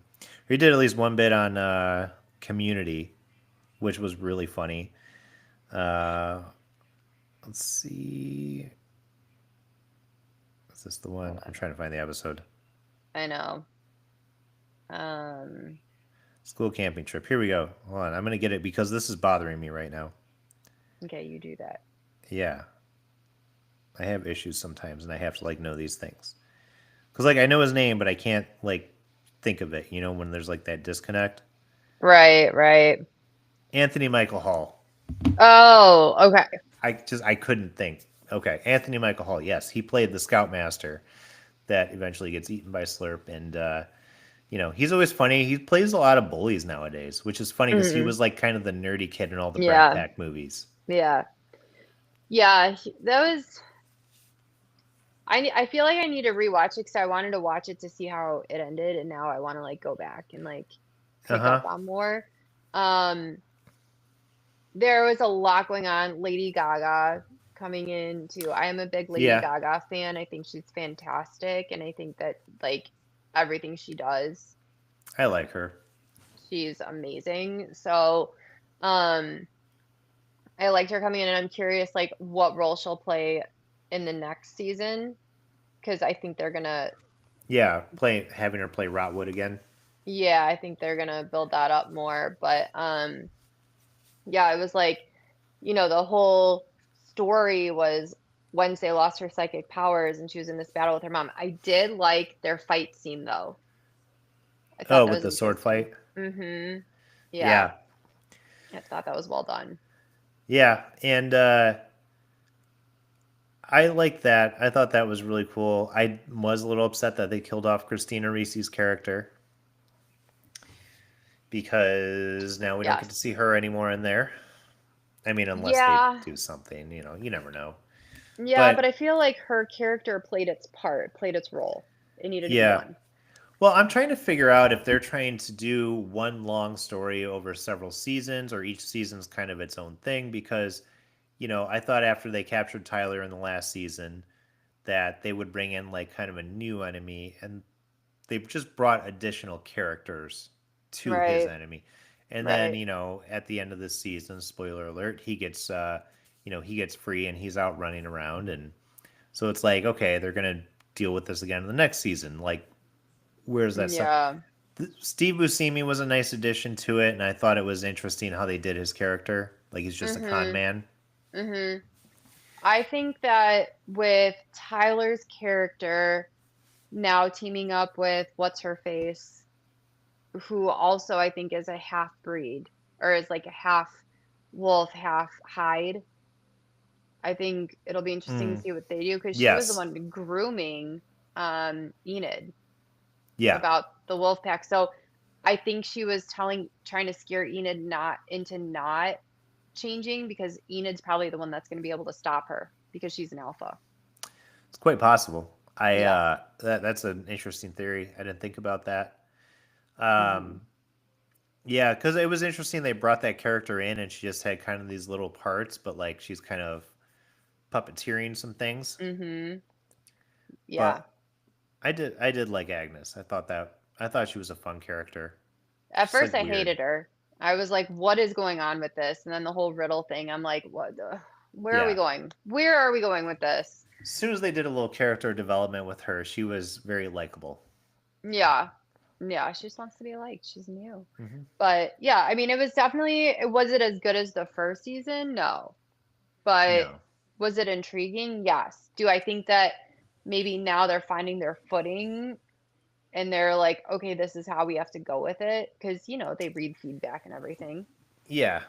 Speaker 1: He did at least one bit on Community, which was really funny. Uh, let's see. Is this the one?
Speaker 2: Hold
Speaker 1: I'm
Speaker 2: on.
Speaker 1: trying to find the episode.
Speaker 2: I know.
Speaker 1: School camping trip. Here we go. Hold on. I'm going to get it because this is bothering me right now.
Speaker 2: Okay, you do that.
Speaker 1: Yeah. I have issues sometimes and I have to like know these things. Cuz like I know his name but I can't like think of it, when there's like that disconnect.
Speaker 2: Right, right.
Speaker 1: Anthony Michael Hall.
Speaker 2: Oh, okay.
Speaker 1: I couldn't think. Okay, Anthony Michael Hall. Yes, he played the Scoutmaster that eventually gets eaten by Slurp and he's always funny. He plays a lot of bullies nowadays, which is funny because he
Speaker 2: Hmm.
Speaker 1: was like kind of the nerdy kid in all the Brat
Speaker 2: Yeah,
Speaker 1: Pack movies.
Speaker 2: yeah, yeah. That was. I feel like I need to rewatch it because I wanted to watch it to see how it ended, and now I want to like go back and like pick up
Speaker 1: Uh-huh.
Speaker 2: on more. Um, there was a lot going on. Lady Gaga coming in too. I am a big Lady
Speaker 1: Yeah,
Speaker 2: Gaga fan. I think she's fantastic, and I think that like everything she does,
Speaker 1: I like her.
Speaker 2: she's amazing. So, um, I liked her coming in, and I'm curious like what role she'll play in the next season because I think they're gonna,
Speaker 1: Yeah, having her play Rotwood again.
Speaker 2: yeah, I think they're gonna build that up more. But yeah, it was like, the whole story was Wednesday lost her psychic powers and she was in this battle with her mom. I did like their fight scene though. I thought
Speaker 1: Oh,
Speaker 2: that
Speaker 1: with
Speaker 2: was
Speaker 1: the sword
Speaker 2: interesting.
Speaker 1: fight.
Speaker 2: Mm-hmm. Yeah,
Speaker 1: Yeah,
Speaker 2: I thought that was well done.
Speaker 1: yeah, and I like that. I thought that was really cool. I was a little upset that they killed off Christina Ricci's character because now we don't get to
Speaker 2: Yes.
Speaker 1: see her anymore in there. I mean, unless they
Speaker 2: Yeah.
Speaker 1: do something, you never know.
Speaker 2: Yeah, but
Speaker 1: But
Speaker 2: I feel like her character played its part, played its role. It needed to be
Speaker 1: yeah,
Speaker 2: done.
Speaker 1: well, I'm trying to figure out if they're trying to do one long story over several seasons or each season's kind of its own thing because, I thought after they captured Tyler in the last season that they would bring in like kind of a new enemy and they've just brought additional characters to his
Speaker 2: Right.
Speaker 1: enemy. And then,
Speaker 2: Right.
Speaker 1: at the end of this season, spoiler alert, he gets free and he's out running around and so it's like, okay, they're going to deal with this again in the next season. Like where's that stuff?
Speaker 2: Yeah.
Speaker 1: Steve Buscemi was a nice addition to it, and I thought it was interesting how they did his character. Like he's just a con
Speaker 2: Mm-hmm.
Speaker 1: man.
Speaker 2: Mm-hmm. I think that with Tyler's character now teaming up with what's her face, who also I think is a half breed or is like a half wolf, half hide. I think it'll be interesting to
Speaker 1: Mm,
Speaker 2: see what they do because she was the
Speaker 1: yes.
Speaker 2: one grooming Enid
Speaker 1: Yeah.
Speaker 2: about the wolf pack. So I think she was trying to scare Enid not into not changing because Enid's probably the one that's going to be able to stop her because she's an alpha.
Speaker 1: It's quite possible.
Speaker 2: Yeah.
Speaker 1: That's an interesting theory. I didn't think about that.
Speaker 2: Hmm.
Speaker 1: Um, yeah, because it was interesting they brought that character in and she just had kind of these little parts, but like she's kind of puppeteering some things.
Speaker 2: Hmm. Yeah.
Speaker 1: But I did like Agnes. I thought she was a fun character.
Speaker 2: At
Speaker 1: She's
Speaker 2: first,
Speaker 1: like
Speaker 2: I
Speaker 1: weird.
Speaker 2: hated her. I was like, "What is going on with this?" And then the whole riddle thing. I'm like, "What? Where are we
Speaker 1: Yeah.
Speaker 2: going? Where are we going with this?"
Speaker 1: As soon as they did a little character development with her, she was very likable.
Speaker 2: Yeah, yeah. She just wants to be liked. She's new.
Speaker 1: Hmm.
Speaker 2: But yeah, I mean, it was definitely. Was it as good as the first season? No. But
Speaker 1: No.
Speaker 2: was it intriguing? Yes. Do I think that maybe now they're finding their footing and they're like, okay, this is how we have to go with it? Because they read feedback and everything.
Speaker 1: Yeah.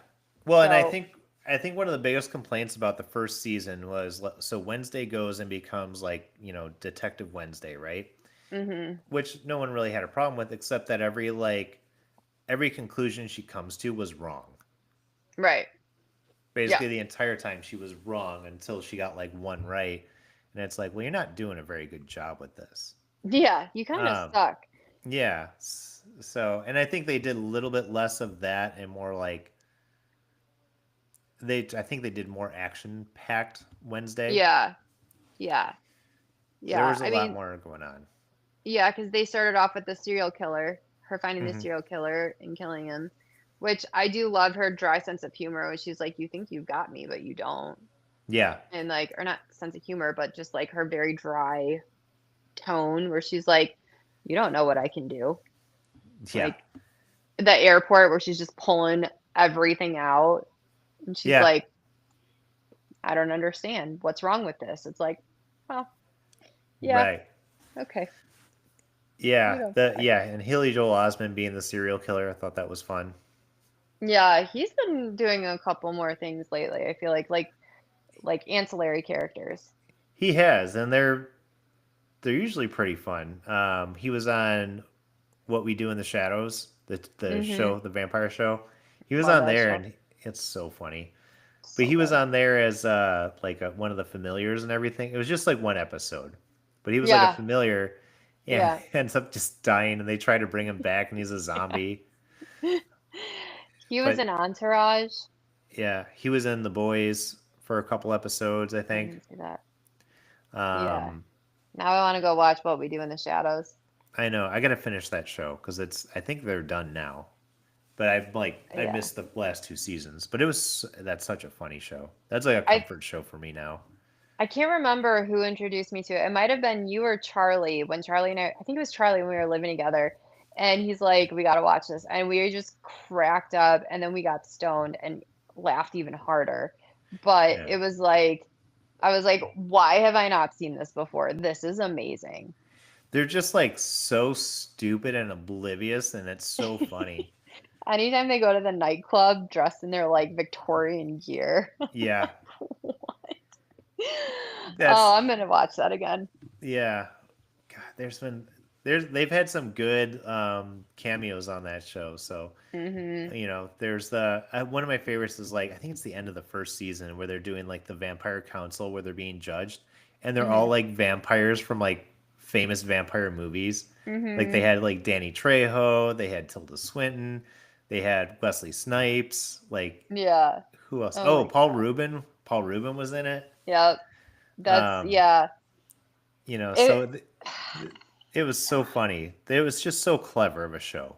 Speaker 1: Well, and I
Speaker 2: So.
Speaker 1: think I think one of the biggest complaints about the first season was so Wednesday goes and becomes like, Detective Wednesday, right?
Speaker 2: Mhm.
Speaker 1: Which no one really had a problem with except that every conclusion she comes to was wrong.
Speaker 2: Right. Yeah.
Speaker 1: Basically the entire time she was wrong until she got like one right. And it's like, well, you're not doing a very good job with this.
Speaker 2: Yeah, you kind of
Speaker 1: Um,
Speaker 2: suck.
Speaker 1: yeah. So, and I think they did a little bit less of that and more like I think they did more action packed Wednesday.
Speaker 2: Yeah. Yeah.
Speaker 1: There
Speaker 2: Yeah.
Speaker 1: was a
Speaker 2: I
Speaker 1: lot
Speaker 2: mean,
Speaker 1: more going on.
Speaker 2: yeah, because they started off with the serial killer, her finding the
Speaker 1: Hmm.
Speaker 2: serial killer and killing him, which I do love her dry sense of humor, where she's like, "You think you've got me, but you don't."
Speaker 1: Yeah.
Speaker 2: And like, or not sense of humor, but just like her very dry tone, where she's like, "You don't know what I can do."
Speaker 1: Yeah.
Speaker 2: like the airport where she's just pulling everything out, and she's
Speaker 1: Yeah.
Speaker 2: like, "I don't understand. What's wrong with this?" It's like, "Well, yeah,
Speaker 1: Right.
Speaker 2: okay. You
Speaker 1: Yeah.
Speaker 2: don't
Speaker 1: The
Speaker 2: cry."
Speaker 1: yeah, and Haley Joel Osment being the serial killer, I thought that was fun.
Speaker 2: Yeah, he's been doing a couple more things lately. I feel like ancillary characters.
Speaker 1: He has, and they're usually pretty fun. He was on What We Do in the Shadows, the
Speaker 2: Mhm.
Speaker 1: show, the vampire show. He was
Speaker 2: Love
Speaker 1: on
Speaker 2: that
Speaker 1: there,
Speaker 2: show.
Speaker 1: and it's so funny. But
Speaker 2: So
Speaker 1: he was
Speaker 2: good.
Speaker 1: on there as one of the familiars and everything. It was just like one episode, but he was like a
Speaker 2: Yeah,
Speaker 1: familiar, and
Speaker 2: yeah.
Speaker 1: ends up just dying, and they try to bring him back, and he's a zombie.
Speaker 2: He was
Speaker 1: But
Speaker 2: in Entourage.
Speaker 1: yeah, he was in The Boys for a couple episodes, I
Speaker 2: I
Speaker 1: think.
Speaker 2: didn't see that. Yeah.
Speaker 1: Um,
Speaker 2: Now I want to go watch What We Do in the Shadows.
Speaker 1: I know I gotta finish that show because it's. I think they're done now. But I
Speaker 2: Yeah.
Speaker 1: missed the last two seasons. But that's such a funny show. That's like a
Speaker 2: I
Speaker 1: comfort show for me now.
Speaker 2: I can't remember who introduced me to it. It might have been you or Charlie when Charlie and I think it was Charlie when we were living together. And he's like, "We got to watch this." And we just cracked up and then we got stoned and laughed even harder. But
Speaker 1: Yeah.
Speaker 2: it was like I was like, "Why have I not seen this before? This is amazing."
Speaker 1: They're just like so stupid and oblivious, and it's so funny.
Speaker 2: Anytime they go to the nightclub dressed in their like Victorian gear.
Speaker 1: Yeah.
Speaker 2: Oh,
Speaker 1: That's
Speaker 2: I'm gonna watch that again.
Speaker 1: yeah. God, they've had some good cameos on that show. So
Speaker 2: Mhm.
Speaker 1: there's the one of my favorites is like I think it's the end of the first season where they're doing like the vampire council where they're being judged, and they're all
Speaker 2: Mhm.
Speaker 1: like vampires from like famous vampire movies. Like they
Speaker 2: Mhm.
Speaker 1: had like Danny Trejo, they had Tilda Swinton, they had Wesley Snipes. Like
Speaker 2: Yeah.
Speaker 1: who else?
Speaker 2: Oh
Speaker 1: Oh,
Speaker 2: my
Speaker 1: Paul
Speaker 2: god.
Speaker 1: Rubin. Paul Rubin was in it.
Speaker 2: Yep. That's
Speaker 1: Um,
Speaker 2: yeah. It
Speaker 1: so it was so funny. It was just so clever of a show.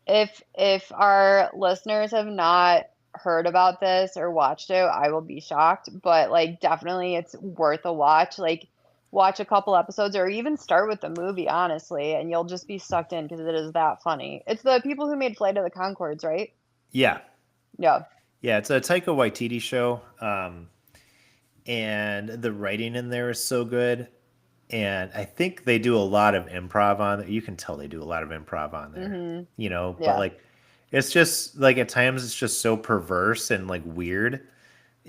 Speaker 2: if our listeners have not heard about this or watched it, I will be shocked, but like definitely it's worth a watch. Like watch a couple episodes or even start with the movie, honestly, and you'll just be sucked in because it is that funny. It's the people who made Flight of the Concords, right?
Speaker 1: Yeah,
Speaker 2: Yeah.
Speaker 1: yeah. It's a Taika Waititi show, and the writing in there is so good. And I think they do a lot of improv on it. You can tell they do a lot of improv on there,
Speaker 2: Mhm.
Speaker 1: But
Speaker 2: Yeah.
Speaker 1: like, it's just like at times it's just so perverse and like weird.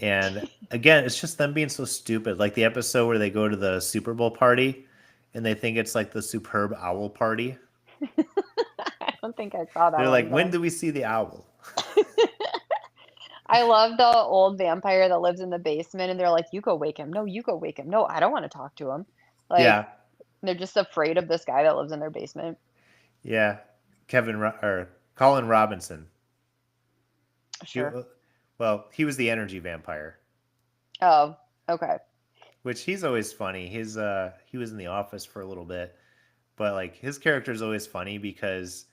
Speaker 1: And again, it's just them being so stupid. Like the episode where they go to the Super Bowl party and they think it's like the superb owl party.
Speaker 2: I don't think I saw that
Speaker 1: They're
Speaker 2: one,
Speaker 1: like, when
Speaker 2: but
Speaker 1: do we see the owl?
Speaker 2: I love the old vampire that lives in the basement and they're like, "You go wake him. No, you go wake him. No, I don't want to talk to him." Like
Speaker 1: Yeah,
Speaker 2: they're just afraid of this guy that lives in their basement.
Speaker 1: yeah. Or Colin Robinson. He,
Speaker 2: Sure.
Speaker 1: well, he was the energy vampire,
Speaker 2: Oh, okay.
Speaker 1: which he's always funny. He was in The Office for a little bit, but like his character is always funny because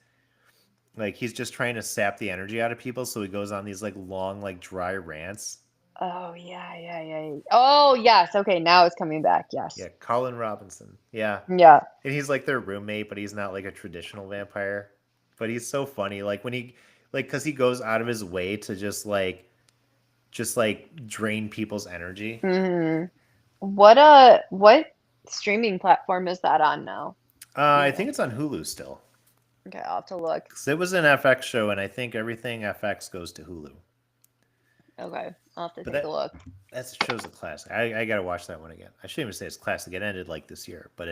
Speaker 1: like he's just trying to sap the energy out of people, so he goes on these like long like dry rants.
Speaker 2: Oh, yeah, yeah, yeah. Oh, yes. Okay, now it's coming back.
Speaker 1: Yeah,
Speaker 2: Yes.
Speaker 1: Colin Robinson. Yeah,
Speaker 2: Yeah.
Speaker 1: and he's like their roommate, but he's not like a traditional vampire. But he's so funny, like when he like because he goes out of his way to just like drain people's energy.
Speaker 2: Mhm. What streaming platform is that on now? Do you
Speaker 1: I think
Speaker 2: know?
Speaker 1: it's on Hulu still.
Speaker 2: Okay, I'll have to look.
Speaker 1: 'Cause it was an FX show, and I think everything FX goes to Hulu.
Speaker 2: Okay, I'll have to
Speaker 1: But
Speaker 2: take a look.
Speaker 1: that show's a classic. I gotta watch that one again. I shouldn't even say it's classic. It ended like this year, but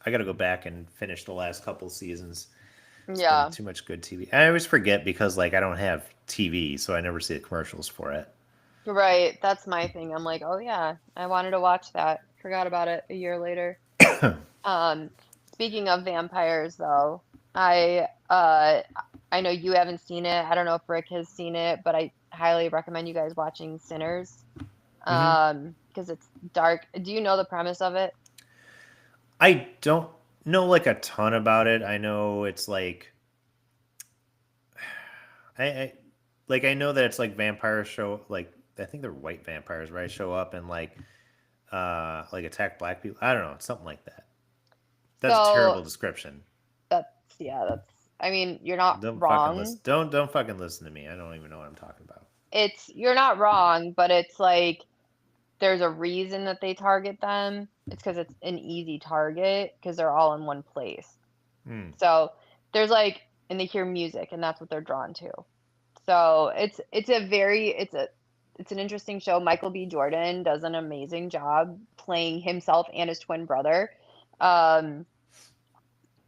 Speaker 1: I gotta go back and finish the last couple seasons. It's been
Speaker 2: Yeah.
Speaker 1: too much good TV. I always forget because like I don't have TV, so I never see the commercials for it.
Speaker 2: Right, that's my thing. I'm like, "Oh, yeah, I wanted to watch that. Forgot about it a year later." Um, Speaking of vampires, though, I know you haven't seen it. I don't know if Rick has seen it, but I highly recommend you guys watching Sinners.
Speaker 1: hmm
Speaker 2: Because it's dark. Do you know the premise of it?
Speaker 1: I don't know like a ton about it. I know it's I like I know that it's like vampire show like I think they're white vampires, right? Show up and like attack black people. I don't know, something like that. That's a
Speaker 2: So
Speaker 1: terrible description.
Speaker 2: that's yeah, that's I mean, you're not
Speaker 1: Don't fucking
Speaker 2: wrong.
Speaker 1: listen. Don't fucking listen to me. I don't even know what I'm talking about.
Speaker 2: You're not wrong, but it's like there's a reason that they target them. It's because it's an easy target because they're all in one place.
Speaker 1: Hmm.
Speaker 2: So there's like, and they hear music, and that's what they're drawn to. So it's an interesting show. Michael B. Jordan does an amazing job playing himself and his twin brother. Um,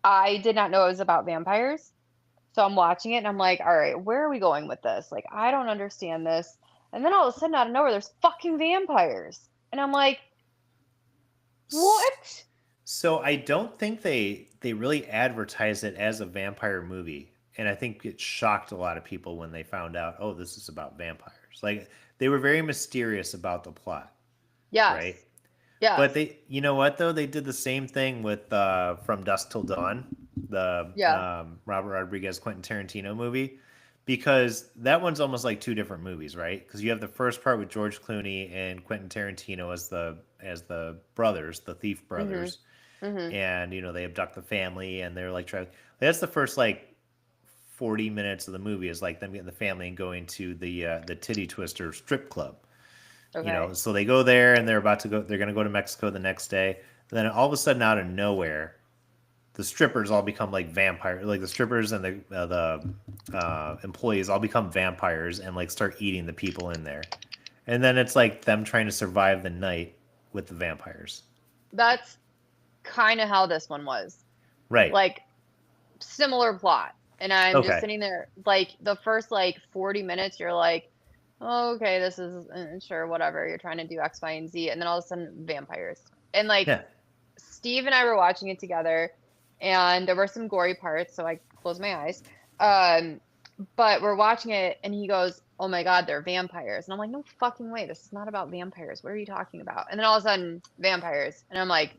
Speaker 2: I did not know it was about vampires. So I'm watching it and I'm like, all right, where are we going with this? Like, I don't understand this. And then all of a sudden, out of nowhere, there's fucking vampires. And I'm like, what?
Speaker 1: So I don't think they really advertised it as a vampire movie, and I think it shocked a lot of people when they found out, oh, this is about vampires. Like they were very mysterious about the plot, right?
Speaker 2: Yes.
Speaker 1: But
Speaker 2: Yes.
Speaker 1: they, you know what though, they did the same thing with From Dusk Till Dawn, the
Speaker 2: Yeah.
Speaker 1: Robert Rodriguez Quentin Tarantino movie, because that one's almost like two different movies, right? Because you have the first part with George Clooney and Quentin Tarantino as the brothers, the thief
Speaker 2: Mhm.
Speaker 1: brothers,
Speaker 2: Mhm.
Speaker 1: and you know they abduct the family and they're like trying. That's the first like 40 minutes of the movie is like them getting the family and going to the Titty Twister strip club. You know,
Speaker 2: Okay.
Speaker 1: so they go there and they're about to go. They're going to go to Mexico the next day. And then all of a sudden, out of nowhere, the strippers all become like vampires. Like the strippers and the employees all become vampires and like start eating the people in there. And then it's like them trying to survive the night with the vampires.
Speaker 2: That's kind of how this one was.
Speaker 1: Right.
Speaker 2: Like, similar plot. And I'm just
Speaker 1: Okay.
Speaker 2: sitting there, like, the first, like, 40 minutes, you're like, oh, okay, this is sure, whatever. You're trying to do X, Y, and Z. And then all of a sudden, vampires. And, like,
Speaker 1: Yeah.
Speaker 2: Steve and I were watching it together, and there were some gory parts, so I closed my eyes. Um, but we're watching it, and he goes, "Oh my God, they're vampires." And I'm like, "No fucking way. This is not about vampires. What are you talking about?" And then all of a sudden, vampires. And I'm like,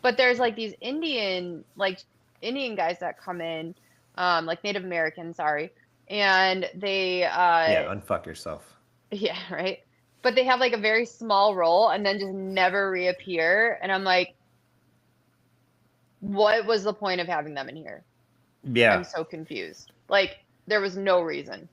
Speaker 2: but there's like these Indian guys that come in, like Native Americans, sorry, and
Speaker 1: Yeah. Unfuck yourself.
Speaker 2: yeah, right. But they have like a very small role and then just never reappear. And I'm like, what was the point of having them in here? I'm
Speaker 1: Yeah.
Speaker 2: so confused. Like, there was no reason.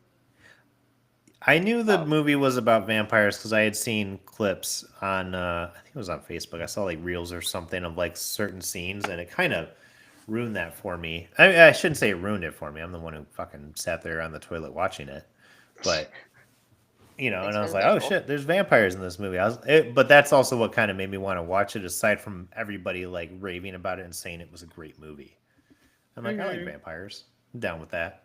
Speaker 1: I knew the
Speaker 2: So,
Speaker 1: movie was about vampires because I had seen clips on, I think it was on Facebook. I saw like reels or something of like certain scenes, and it kind of ruined that for me. I shouldn't say it ruined it for me. I'm the one who fucking sat there on the toilet watching it, but you know, and
Speaker 2: thanks
Speaker 1: I
Speaker 2: for
Speaker 1: was
Speaker 2: the
Speaker 1: like, oh
Speaker 2: visual.
Speaker 1: shit, there's vampires in this movie. But that's also what kind of made me want to watch it. Aside from everybody like raving about it and saying it was a great movie, I'm like, I like
Speaker 2: Hmm.
Speaker 1: vampires. I'm down with that.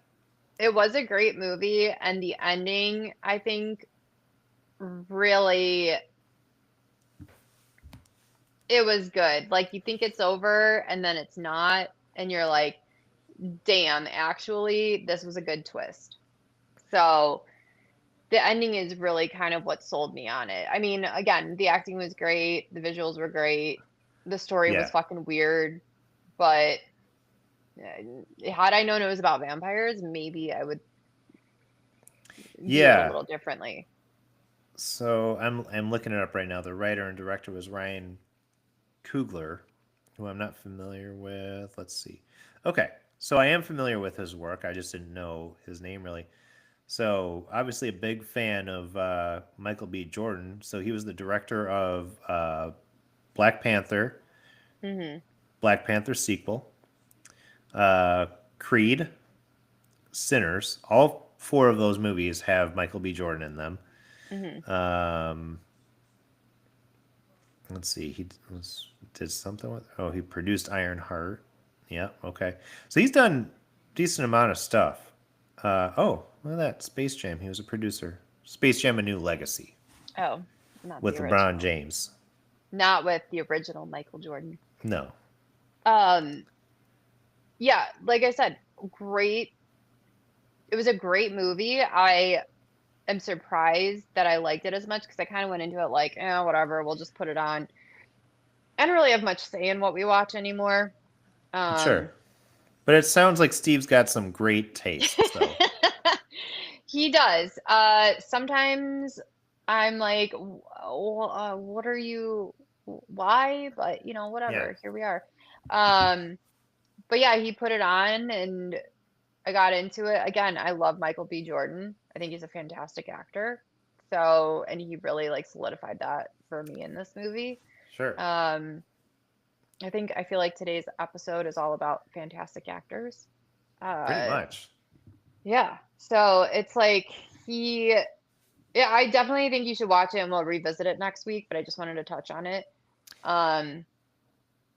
Speaker 2: It was a great movie, and the ending, I think, really, it was good. Like, you think it's over, and then it's not, and you're like, damn, actually, this was a good twist. So the ending is really kind of what sold me on it. I mean, again, the acting was great, the visuals were great, the story was
Speaker 1: Yeah,
Speaker 2: fucking weird, but had I known it was about vampires, maybe I would view it a
Speaker 1: yeah.
Speaker 2: little differently.
Speaker 1: So I'm looking it up right now. The writer and director was Ryan Coogler, who I'm not familiar with. Let's see. Okay, so I am familiar with his work. I just didn't know his name really. So obviously a big fan of Michael B. Jordan. So he was the director of Black Panther,
Speaker 2: Mhm.
Speaker 1: Black Panther sequel, uh, Creed, Sinners. All four of those movies have Michael B. Jordan in them.
Speaker 2: Mhm.
Speaker 1: Um, let's see. Did something with. Oh, he produced Ironheart. Yeah. Okay. So he's done decent amount of stuff. Oh, look at that. Space Jam. He was a producer. Space Jam: A New Legacy
Speaker 2: Oh, not the
Speaker 1: with LeBron
Speaker 2: original.
Speaker 1: James.
Speaker 2: Not with the original Michael Jordan.
Speaker 1: No.
Speaker 2: Um, yeah, like I said, great. It was a great movie. I am surprised that I liked it as much because I kind of went into it like, whatever, we'll just put it on. I don't really have much say in what we watch anymore.
Speaker 1: Sure.
Speaker 2: Um,
Speaker 1: But it sounds like Steve's got some great taste. So
Speaker 2: he does. Sometimes I'm like, what are you? Why? But
Speaker 1: yeah.
Speaker 2: whatever. Here we are. Um, but yeah, he put it on, and I got into it. Again, I love Michael B. Jordan. I think he's a fantastic actor. So, and he really like solidified that for me in this movie.
Speaker 1: Sure.
Speaker 2: Um, I feel like today's episode is all about fantastic actors.
Speaker 1: Pretty
Speaker 2: Uh,
Speaker 1: much.
Speaker 2: yeah. So it's like he, yeah, I definitely think you should watch it and we'll revisit it next week, but I just wanted to touch on it. Um,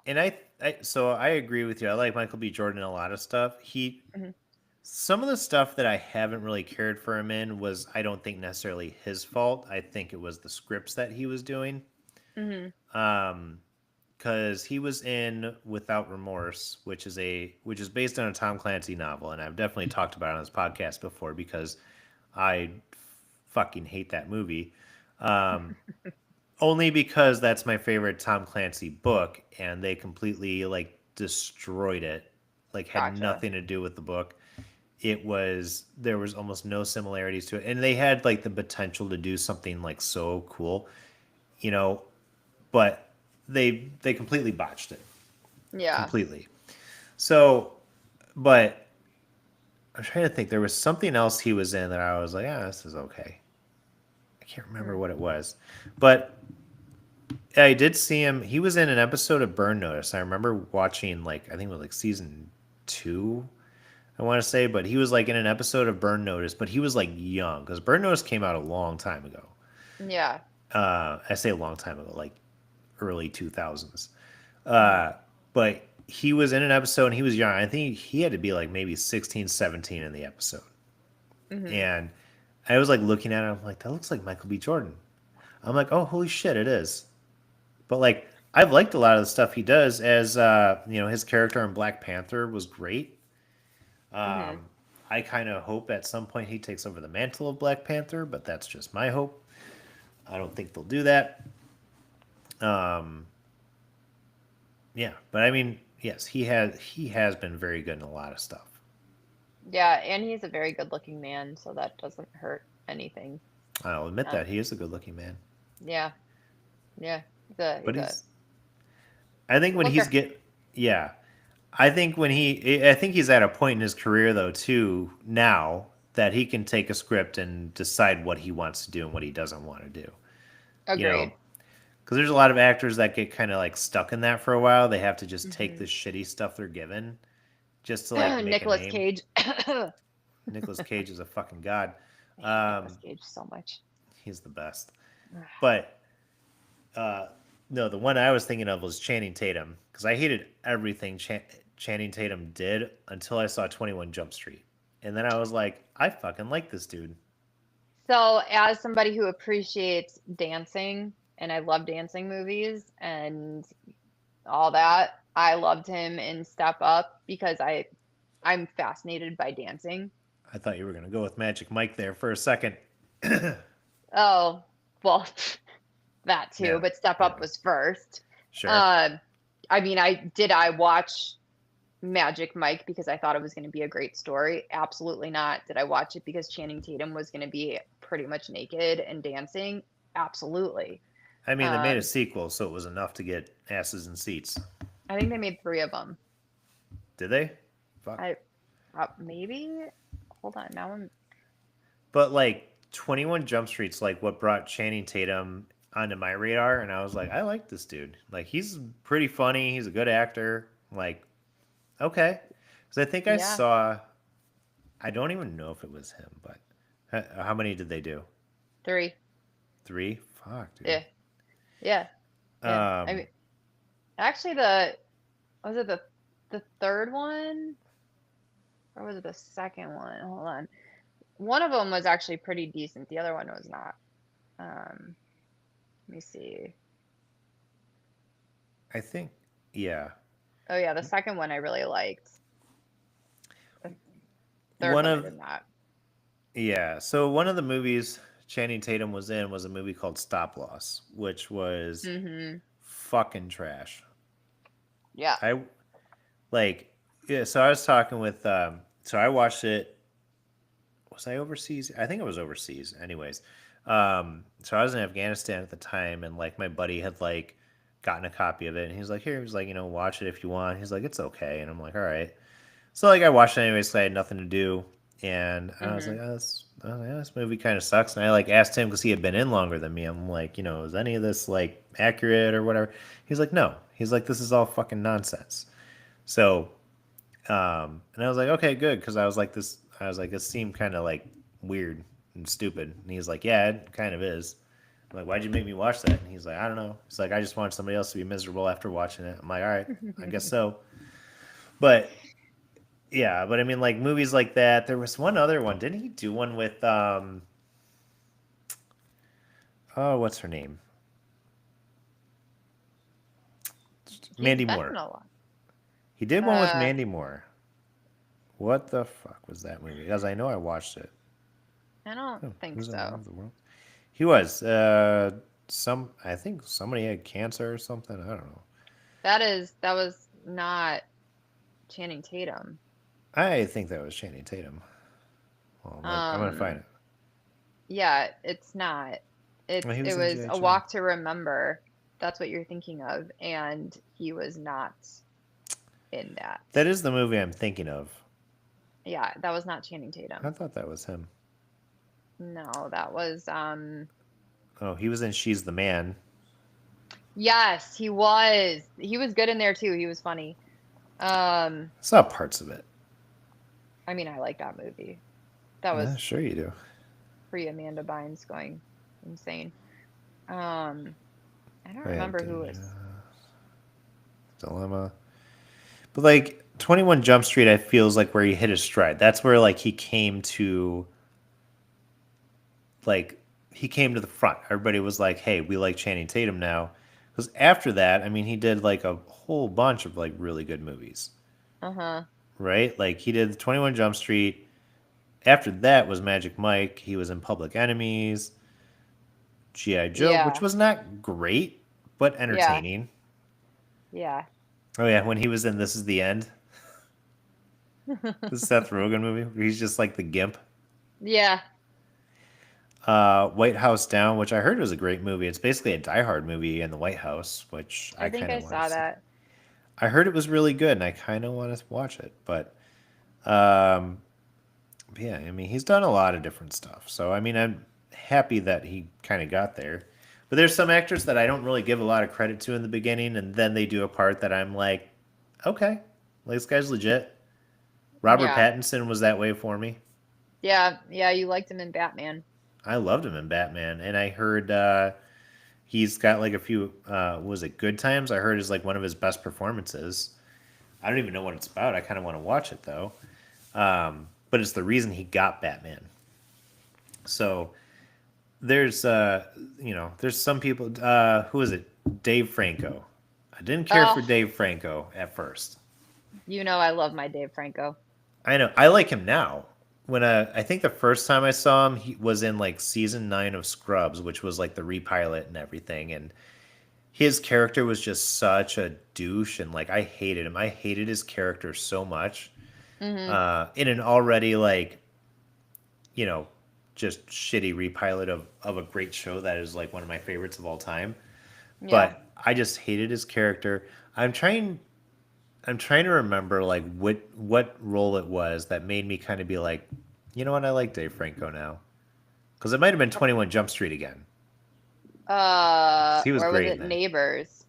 Speaker 1: And so I agree with you. I like Michael B. Jordan in a lot of stuff.
Speaker 2: mhm,
Speaker 1: Some of the stuff that I haven't really cared for him in was, I don't think necessarily his fault. I think it was the scripts that he was doing.
Speaker 2: mhm.
Speaker 1: Because he was in Without Remorse, which is based on a Tom Clancy novel, and I've definitely talked about it on this podcast before because I fucking hate that movie. Um, Only because that's my favorite Tom Clancy book, and they completely like destroyed it. Like, had
Speaker 2: Gotcha.
Speaker 1: nothing to do with the book. There was almost no similarities to it, and they had like the potential to do something like so cool, you know, but they completely botched it.
Speaker 2: Yeah.
Speaker 1: Completely. So, but I'm trying to think. There was something else he was in that I was like, ah, this is okay. I can't remember
Speaker 2: Mm.
Speaker 1: what it was, but I did see him. He was in an episode of Burn Notice. I remember watching, like, I think it was like season 2, I want to say, but he was like in an episode of Burn Notice, but he was like young because Burn Notice came out a long time ago.
Speaker 2: Yeah.
Speaker 1: I say a long time ago, like early 2000s.
Speaker 2: Mhm,
Speaker 1: But he was in an episode and he was young. I think he had to be like maybe 16, 17 in the episode.
Speaker 2: mhm.
Speaker 1: And I was like looking at it, I'm like, that looks like Michael B. Jordan. I'm like, oh, holy shit, it is. But like, I've liked a lot of the stuff he does. As his character in Black Panther was great.
Speaker 2: Mhm.
Speaker 1: I kind of hope at some point he takes over the mantle of Black Panther, but that's just my hope. I don't think they'll do that. Yeah, but I mean, yes, he has been very good in a lot of stuff.
Speaker 2: Yeah, and he's a very good-looking man, so that doesn't hurt anything.
Speaker 1: I'll admit
Speaker 2: Uh,
Speaker 1: that he is a good-looking man.
Speaker 2: yeah, yeah. He's
Speaker 1: But
Speaker 2: a
Speaker 1: I think
Speaker 2: good
Speaker 1: when
Speaker 2: looker.
Speaker 1: yeah, I think he's at a point in his career though too now that he can take a script and decide what he wants to do and what he doesn't want to do. You know,
Speaker 2: Agreed.
Speaker 1: because there's a lot of actors that get kind of like stuck in that for a while. They have to just take
Speaker 2: Hmm.
Speaker 1: the shitty stuff they're given just to like make a
Speaker 2: Nicolas
Speaker 1: name.
Speaker 2: Cage. I
Speaker 1: Nicolas Cage is a fucking god.
Speaker 2: hate Nicolas
Speaker 1: Um,
Speaker 2: Cage so much.
Speaker 1: he's the best. But no, the one I was thinking of was Channing Tatum because I hated everything Channing Tatum did until I saw 21 Jump Street, and then I was like, I fucking like this dude.
Speaker 2: So, as somebody who appreciates dancing, and I love dancing movies and all that, I loved him in Step Up because I'm fascinated by dancing.
Speaker 1: I thought you were gonna go with Magic Mike there for a second.
Speaker 2: Oh, well, that too,
Speaker 1: Yeah,
Speaker 2: but Step
Speaker 1: yeah,
Speaker 2: Up was first.
Speaker 1: sure.
Speaker 2: Um, I watch Magic Mike because I thought it was going to be a great story? Absolutely not. Did I watch it because Channing Tatum was going to be pretty much naked and dancing? Absolutely.
Speaker 1: I mean, they made a
Speaker 2: Um,
Speaker 1: sequel, so it was enough to get asses in seats.
Speaker 2: I think they made three of them.
Speaker 1: Did they? Fuck.
Speaker 2: I maybe. Hold on. Now I'm.
Speaker 1: But like 21 Jump Street's like what brought Channing Tatum onto my radar, and I was like, I like this dude. Like he's pretty funny. He's a good actor. Like, okay, because I think I
Speaker 2: Yeah,
Speaker 1: saw. I don't even know if it was him, but how many did they do?
Speaker 2: three.
Speaker 1: 3. Fuck, dude.
Speaker 2: Yeah, yeah, yeah. I
Speaker 1: Um,
Speaker 2: mean, actually, the was it the third one or was it the second one? Hold on. One of them was actually pretty decent. The other one was not. Um, Let me see.
Speaker 1: I think, yeah.
Speaker 2: Oh yeah, the second one I really liked. The third
Speaker 1: One
Speaker 2: one I
Speaker 1: of
Speaker 2: did not.
Speaker 1: Yeah. So one of the movies Channing Tatum was in was a movie called Stop Loss, which was
Speaker 2: Mhm.
Speaker 1: fucking trash.
Speaker 2: Yeah.
Speaker 1: I like yeah, so I was talking with so I watched it. Was I overseas? I think I was overseas anyways. So I was in Afghanistan at the time, and like my buddy had like gotten a copy of it, and he's like, here, he's like, watch it if you want. He's like, it's okay. And I'm like, all right. So like I watched it anyways, 'cause I had nothing to do, and I was
Speaker 2: Hmm.
Speaker 1: like, yeah, this movie kind of sucks. And I like asked him because he had been in longer than me. I'm like, is any of this like accurate or whatever? He's like, no. He's like, this is all fucking nonsense. So, and I was like, okay, good, because I was like this. I was like, this seemed kind of like weird and stupid. And he's like, yeah, it kind of is. I'm like, why'd you make me watch that? And he's like, I don't know. He's like, I just want somebody else to be miserable after watching it. I'm like, all right, I guess so. But yeah, but I mean, like movies like that. There was one other one. Didn't he do one with oh, what's her name?
Speaker 2: He's
Speaker 1: Mandy
Speaker 2: been in
Speaker 1: Moore.
Speaker 2: a lot.
Speaker 1: He did one with
Speaker 2: Uh,
Speaker 1: Mandy Moore. What the fuck was that movie? Because I know I watched it.
Speaker 2: I don't
Speaker 1: Oh,
Speaker 2: think
Speaker 1: who's on War
Speaker 2: so.
Speaker 1: of the World? He was. Some I think somebody had cancer or something. I don't know.
Speaker 2: That was not Channing Tatum.
Speaker 1: I think that was Channing Tatum. Well, I'm gonna find
Speaker 2: Um,
Speaker 1: it.
Speaker 2: yeah, it's not.
Speaker 1: Oh, he
Speaker 2: It
Speaker 1: was in
Speaker 2: was
Speaker 1: GI
Speaker 2: A
Speaker 1: Joe.
Speaker 2: Walk to Remember. That's what you're thinking of, and he was not in that.
Speaker 1: That is the movie I'm thinking of.
Speaker 2: Yeah, that was not Channing
Speaker 1: I
Speaker 2: Tatum.
Speaker 1: thought that was him.
Speaker 2: No, that was
Speaker 1: Oh, he was in She's the Man.
Speaker 2: yes, he was. He was good in there too. He was funny. Um,
Speaker 1: I saw parts of it.
Speaker 2: I mean, I like that movie. That
Speaker 1: Yeah,
Speaker 2: was
Speaker 1: sure you do.
Speaker 2: pre Amanda Bynes going insane. Um, I don't
Speaker 1: Oh yeah,
Speaker 2: remember who was.
Speaker 1: Dilemma. But like 21 Jump Street, I feels like where he hit his stride. That's where like like he came to the front. Everybody was like, "Hey, we like Channing Tatum now." Because after that, I mean, he did like a whole bunch of like really good movies,
Speaker 2: Uh-huh.
Speaker 1: right? Like he did 21 Jump Street. After that was Magic Mike. He was in Public Enemies, GI Joe, which
Speaker 2: Yeah.
Speaker 1: was not great but
Speaker 2: Yeah.
Speaker 1: entertaining.
Speaker 2: Yeah.
Speaker 1: Oh yeah, when he was in This Is the End, the Seth Rogen movie, where he's just like the gimp.
Speaker 2: Yeah.
Speaker 1: White House Down, which I heard was a great movie. It's basically a Die Hard movie in the White House, which
Speaker 2: I
Speaker 1: I
Speaker 2: think
Speaker 1: kind
Speaker 2: I
Speaker 1: of want
Speaker 2: saw
Speaker 1: to see.
Speaker 2: that.
Speaker 1: I heard it was really good, and I kind of want to watch it. Um, but yeah, I mean, he's done a lot of different stuff. So, I mean, I'm happy that he kind of got there. But there's some actors that I don't really give a lot of credit to in the beginning, and then they do a part that I'm like, okay, like, this guy's legit. Robert
Speaker 2: Yeah.
Speaker 1: Pattinson was that way for me.
Speaker 2: Yeah. Yeah. You liked him in Batman.
Speaker 1: I loved him in Batman, and I heard he's got like a few. Was it Good Times? I heard is like one of his best performances. I don't even know what it's about. I kind of want to watch it though. But it's the reason he got Batman. So there's there's some people. Who is it? Dave Franco. I didn't care
Speaker 2: Oh,
Speaker 1: for Dave Franco at first.
Speaker 2: you know I love my Dave Franco.
Speaker 1: I know I like him now. When I think the first time I saw him, he was in like season 9 of Scrubs, which was like the repilot and everything, and his character was just such a douche, and like I hated him. I hated his character so much.
Speaker 2: Mm-hmm.
Speaker 1: In an already like you know just shitty repilot of a great show that is like one of my favorites of all time.
Speaker 2: Yeah.
Speaker 1: But I just hated his character. I'm trying to remember like what role it was that made me kind of be like, you know what, I like Dave Franco now. Because it might have been 21 Jump Street again. 'Cause he was
Speaker 2: Or was
Speaker 1: great in
Speaker 2: it
Speaker 1: that.
Speaker 2: Neighbors?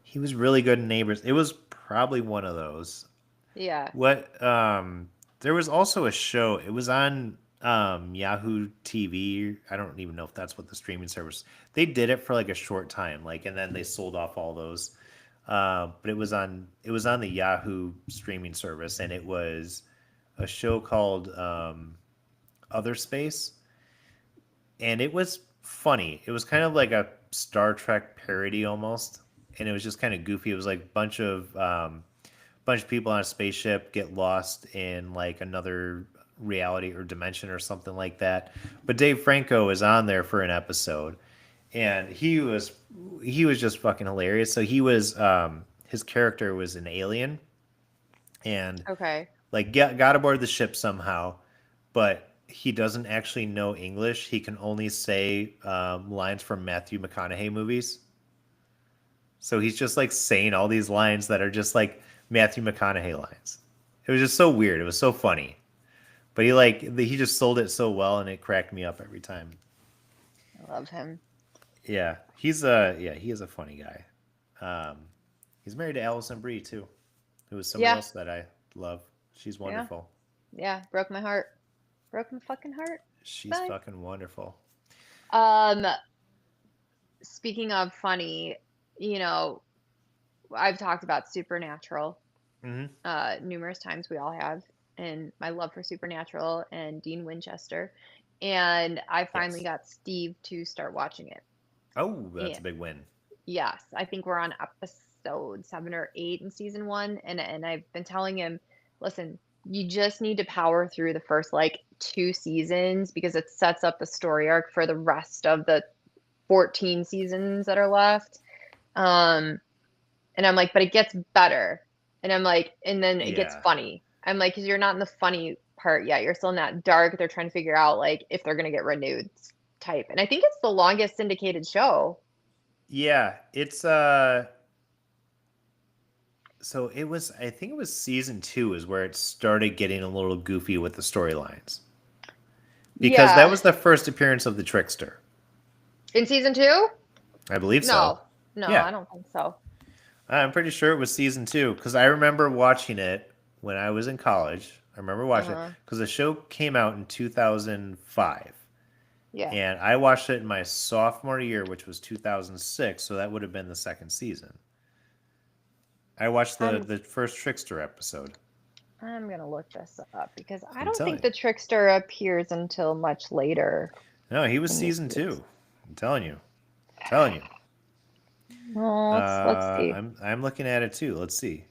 Speaker 1: He was really good in Neighbors. It was probably one of those.
Speaker 2: Yeah.
Speaker 1: What there was also a show. It was on Yahoo TV. I don't even know if that's what the streaming service. They did it for like a short time, like, and then they sold off all those. But it was on the Yahoo streaming service, and it was a show called Other Space, and it was funny. It was kind of like a Star Trek parody almost, and it was just kind of goofy. It was like a bunch of people on a spaceship get lost in like another reality or dimension or something like that. But Dave Franco is on there for an episode, and he was just fucking hilarious. So he was his character was an alien, and
Speaker 2: Okay.
Speaker 1: like got aboard the ship somehow, but he doesn't actually know English. He can only say lines from Matthew McConaughey movies. So he's just like saying all these lines that are just like Matthew McConaughey lines. It was just so weird. It was so funny. But he just sold it so well, and it cracked me up every time.
Speaker 2: I love him.
Speaker 1: Yeah, he is a funny guy. Um, he's married to Allison Brie too, who is somebody
Speaker 2: Yeah,
Speaker 1: else that I love. She's
Speaker 2: yeah,
Speaker 1: wonderful.
Speaker 2: yeah. Broke my heart. Broke my fucking heart.
Speaker 1: She's
Speaker 2: Fine.
Speaker 1: fucking wonderful.
Speaker 2: Um, Speaking of funny, you know, I've talked about Supernatural
Speaker 1: Hmm.
Speaker 2: numerous times. We all have, and my love for Supernatural and Dean Winchester. And I finally
Speaker 1: Yes.
Speaker 2: got Steve to start watching it.
Speaker 1: Oh, that's
Speaker 2: And
Speaker 1: a big win.
Speaker 2: yes, I think we're on episode 7 or 8 in season one, and I've been telling him, listen, you just need to power through the first like 2 seasons because it sets up the story arc for the rest of the 14 seasons that are left. Um, and I'm like, but it gets better. And I'm like, and then it gets
Speaker 1: Yeah.
Speaker 2: funny. I'm like, because you're not in the funny part yet. You're still in that dark. They're trying to figure out like if they're gonna get renewed type. And I think it's the longest syndicated show.
Speaker 1: Yeah, it's so it was I think it was season 2 is where it started getting a little goofy with the storylines. Because that
Speaker 2: Yeah.
Speaker 1: was the first appearance of the Trickster.
Speaker 2: In season two?
Speaker 1: I believe so.
Speaker 2: No. No,
Speaker 1: Yeah.
Speaker 2: I don't think so.
Speaker 1: I'm pretty sure it was season 2 because I remember watching it when I was in college. I remember watching it
Speaker 2: Uh-huh.
Speaker 1: because the show came out in 2005.
Speaker 2: Yeah.
Speaker 1: And I watched it in my sophomore year, which was 2006, so that would have been the second season. I watched the
Speaker 2: I'm
Speaker 1: the first Trickster episode.
Speaker 2: I'm gonna look this up because I
Speaker 1: I'm
Speaker 2: don't
Speaker 1: telling
Speaker 2: think
Speaker 1: you.
Speaker 2: the trickster appears until much later
Speaker 1: No, he was
Speaker 2: in the
Speaker 1: season
Speaker 2: series.
Speaker 1: 2. I'm telling you. I'm telling you.
Speaker 2: Well, let's see.
Speaker 1: I'm looking at it too. Let's see.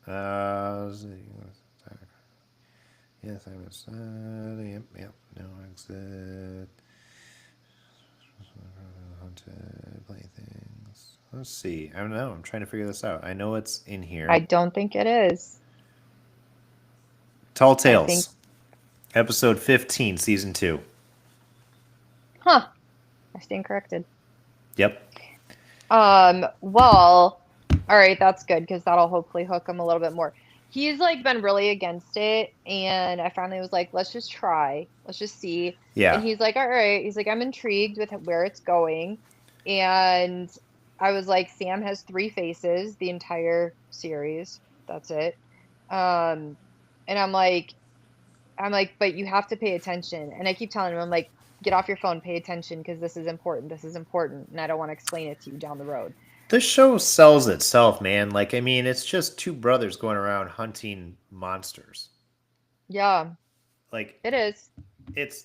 Speaker 1: Let's see. Yes, I was. Yep. No exit. Haunted playthings. Let's see. I don't know. I'm trying to figure this out. I know it's in
Speaker 2: I
Speaker 1: here.
Speaker 2: don't think it is.
Speaker 1: Tall
Speaker 2: I think,
Speaker 1: Tales, episode 15, season 2.
Speaker 2: huh? I stand corrected.
Speaker 1: Yep.
Speaker 2: Well, all right, that's good because that'll hopefully hook him a little bit more. He's like been really against it, and I finally was like, let's just try, let's just see. And
Speaker 1: Yeah.
Speaker 2: he's like, all right. He's like, I'm intrigued with where it's going, and I was like, Sam has 3 faces the entire series. That's it. Um, and I'm like, but you have to pay attention. And I keep telling him, I'm like, get off your phone, pay attention because this is important. This is important, and I don't want to explain it to you down the road.
Speaker 1: This show sells itself, man. Like, I mean, it's just two brothers going around hunting monsters.
Speaker 2: Yeah,
Speaker 1: Like,
Speaker 2: it is.
Speaker 1: it's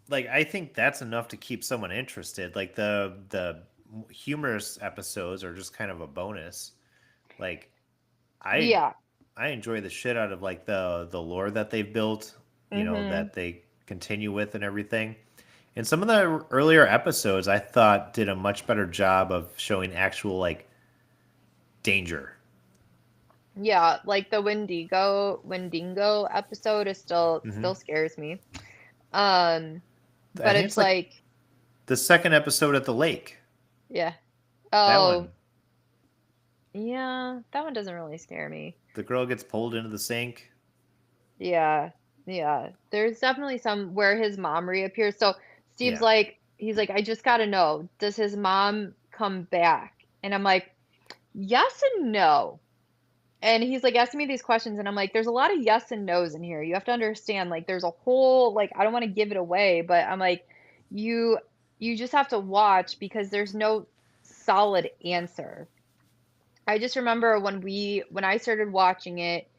Speaker 1: like I think that's enough to keep someone interested. Like the humorous episodes are just kind of a bonus. Like, I
Speaker 2: Yeah.
Speaker 1: I enjoy the shit out of like the lore that they've built,
Speaker 2: Mhm.
Speaker 1: that they continue with and everything. And some of the earlier episodes I thought did a much better job of showing actual like danger.
Speaker 2: Yeah, like the Wendigo episode is
Speaker 1: Hmm.
Speaker 2: still scares me. Um,
Speaker 1: I
Speaker 2: but
Speaker 1: think
Speaker 2: it's
Speaker 1: it's like
Speaker 2: like,
Speaker 1: the second episode at the lake.
Speaker 2: yeah.
Speaker 1: That
Speaker 2: Oh,
Speaker 1: one,
Speaker 2: yeah, that one doesn't really scare me.
Speaker 1: the girl gets pulled into the sink.
Speaker 2: Yeah. Yeah. There's definitely some where his mom reappears. So Steve's
Speaker 1: Yeah.
Speaker 2: like, he's like, I just gotta know, does his mom come back? And I'm like, yes and no. And he's like asking me these questions, and I'm like, there's a lot of yes and no's in here. You have to understand, like, there's a whole like I don't want to give it away, but I'm like, you you just have to watch because there's no solid answer. I just remember when I started watching it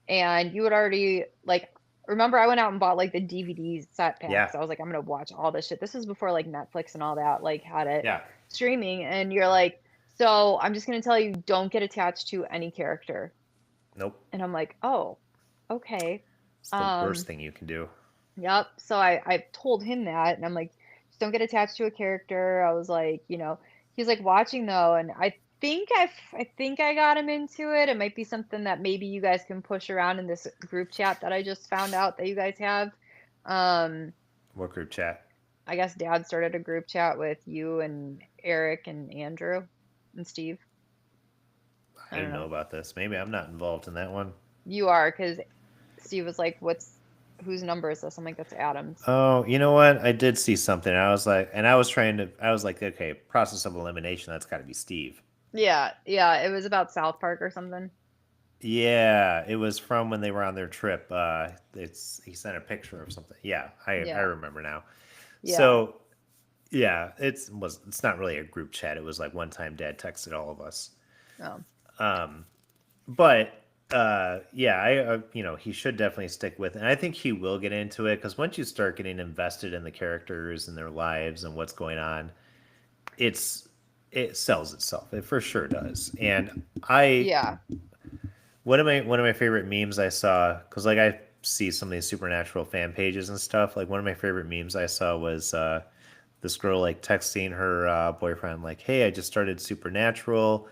Speaker 2: and you had already like remember I went out and bought like the DVD set
Speaker 1: Yeah.
Speaker 2: packs. I was like, I'm gonna watch all this shit. This was before like Netflix and all that like had it
Speaker 1: Yeah.
Speaker 2: streaming, and you're like, so I'm just gonna tell you, don't get attached to any character.
Speaker 1: Nope.
Speaker 2: And I'm like, "Oh, okay."
Speaker 1: It's the worst
Speaker 2: Um,
Speaker 1: thing you can do.
Speaker 2: yep. So I told him that, and I'm like, "Just don't get attached to a character." I was like, he's like watching though, and I think I got him into it. It might be something that maybe you guys can push around in this group chat that I just found out that you guys have. Um,
Speaker 1: What group chat?
Speaker 2: I guess Dad started a group chat with you and Eric and Andrew and Steve.
Speaker 1: I
Speaker 2: I don't
Speaker 1: didn't know
Speaker 2: know.
Speaker 1: about this. Maybe I'm not involved in that one.
Speaker 2: You are, because Steve was like, whose number is this? I'm like, that's Adam's.
Speaker 1: Oh, you know what? I did see something. I was like, and I was like, okay, process of elimination. That's got to be Steve.
Speaker 2: Yeah, yeah, it was about South Park or something.
Speaker 1: Yeah, it was from when they were on their trip. He sent a picture of something. Yeah, I
Speaker 2: Yeah,
Speaker 1: remember now.
Speaker 2: yeah.
Speaker 1: So yeah, it's not really a group chat. It was like one time Dad texted all of us.
Speaker 2: Oh,
Speaker 1: But yeah, he should definitely stick with it. And I think he will get into it because once you start getting invested in the characters and their lives and what's going on, it's it sells itself. It for sure does. And I
Speaker 2: yeah.
Speaker 1: one of my favorite memes I saw, because like I see some of these supernatural fan pages and stuff. Like one of my favorite memes I saw was this girl like texting her boyfriend like, "Hey, I just started Supernatural,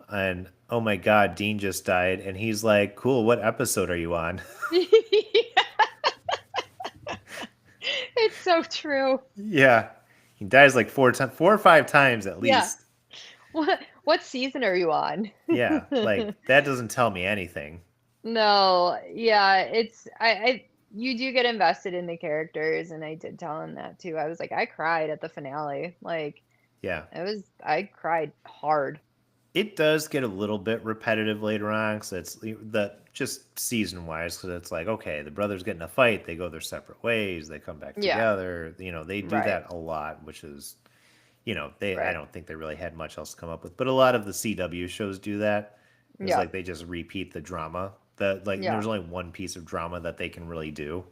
Speaker 1: and oh my God, Dean just died," and he's like, "Cool, what episode are you on?"
Speaker 2: It's so true.
Speaker 1: Yeah, he dies like four or five times at
Speaker 2: Yeah.
Speaker 1: least.
Speaker 2: What season are you on?
Speaker 1: Yeah, like that doesn't tell me anything.
Speaker 2: No, yeah, I you do get invested in the characters, and I did tell him that too. I was like, I cried at the finale. Like,
Speaker 1: Yeah.
Speaker 2: I cried hard.
Speaker 1: It does get a little bit repetitive later on because it's the just season wise because it's like okay the brothers get in a fight, they go their separate ways, they come back
Speaker 2: Yeah,
Speaker 1: together, they do
Speaker 2: right,
Speaker 1: that a lot, which is they I
Speaker 2: right.
Speaker 1: don't think they really had much else to come up with, but a lot of the CW shows do that. It's
Speaker 2: Yeah,
Speaker 1: like they just repeat the drama that like
Speaker 2: yeah,
Speaker 1: there's only one piece of drama that they can really do.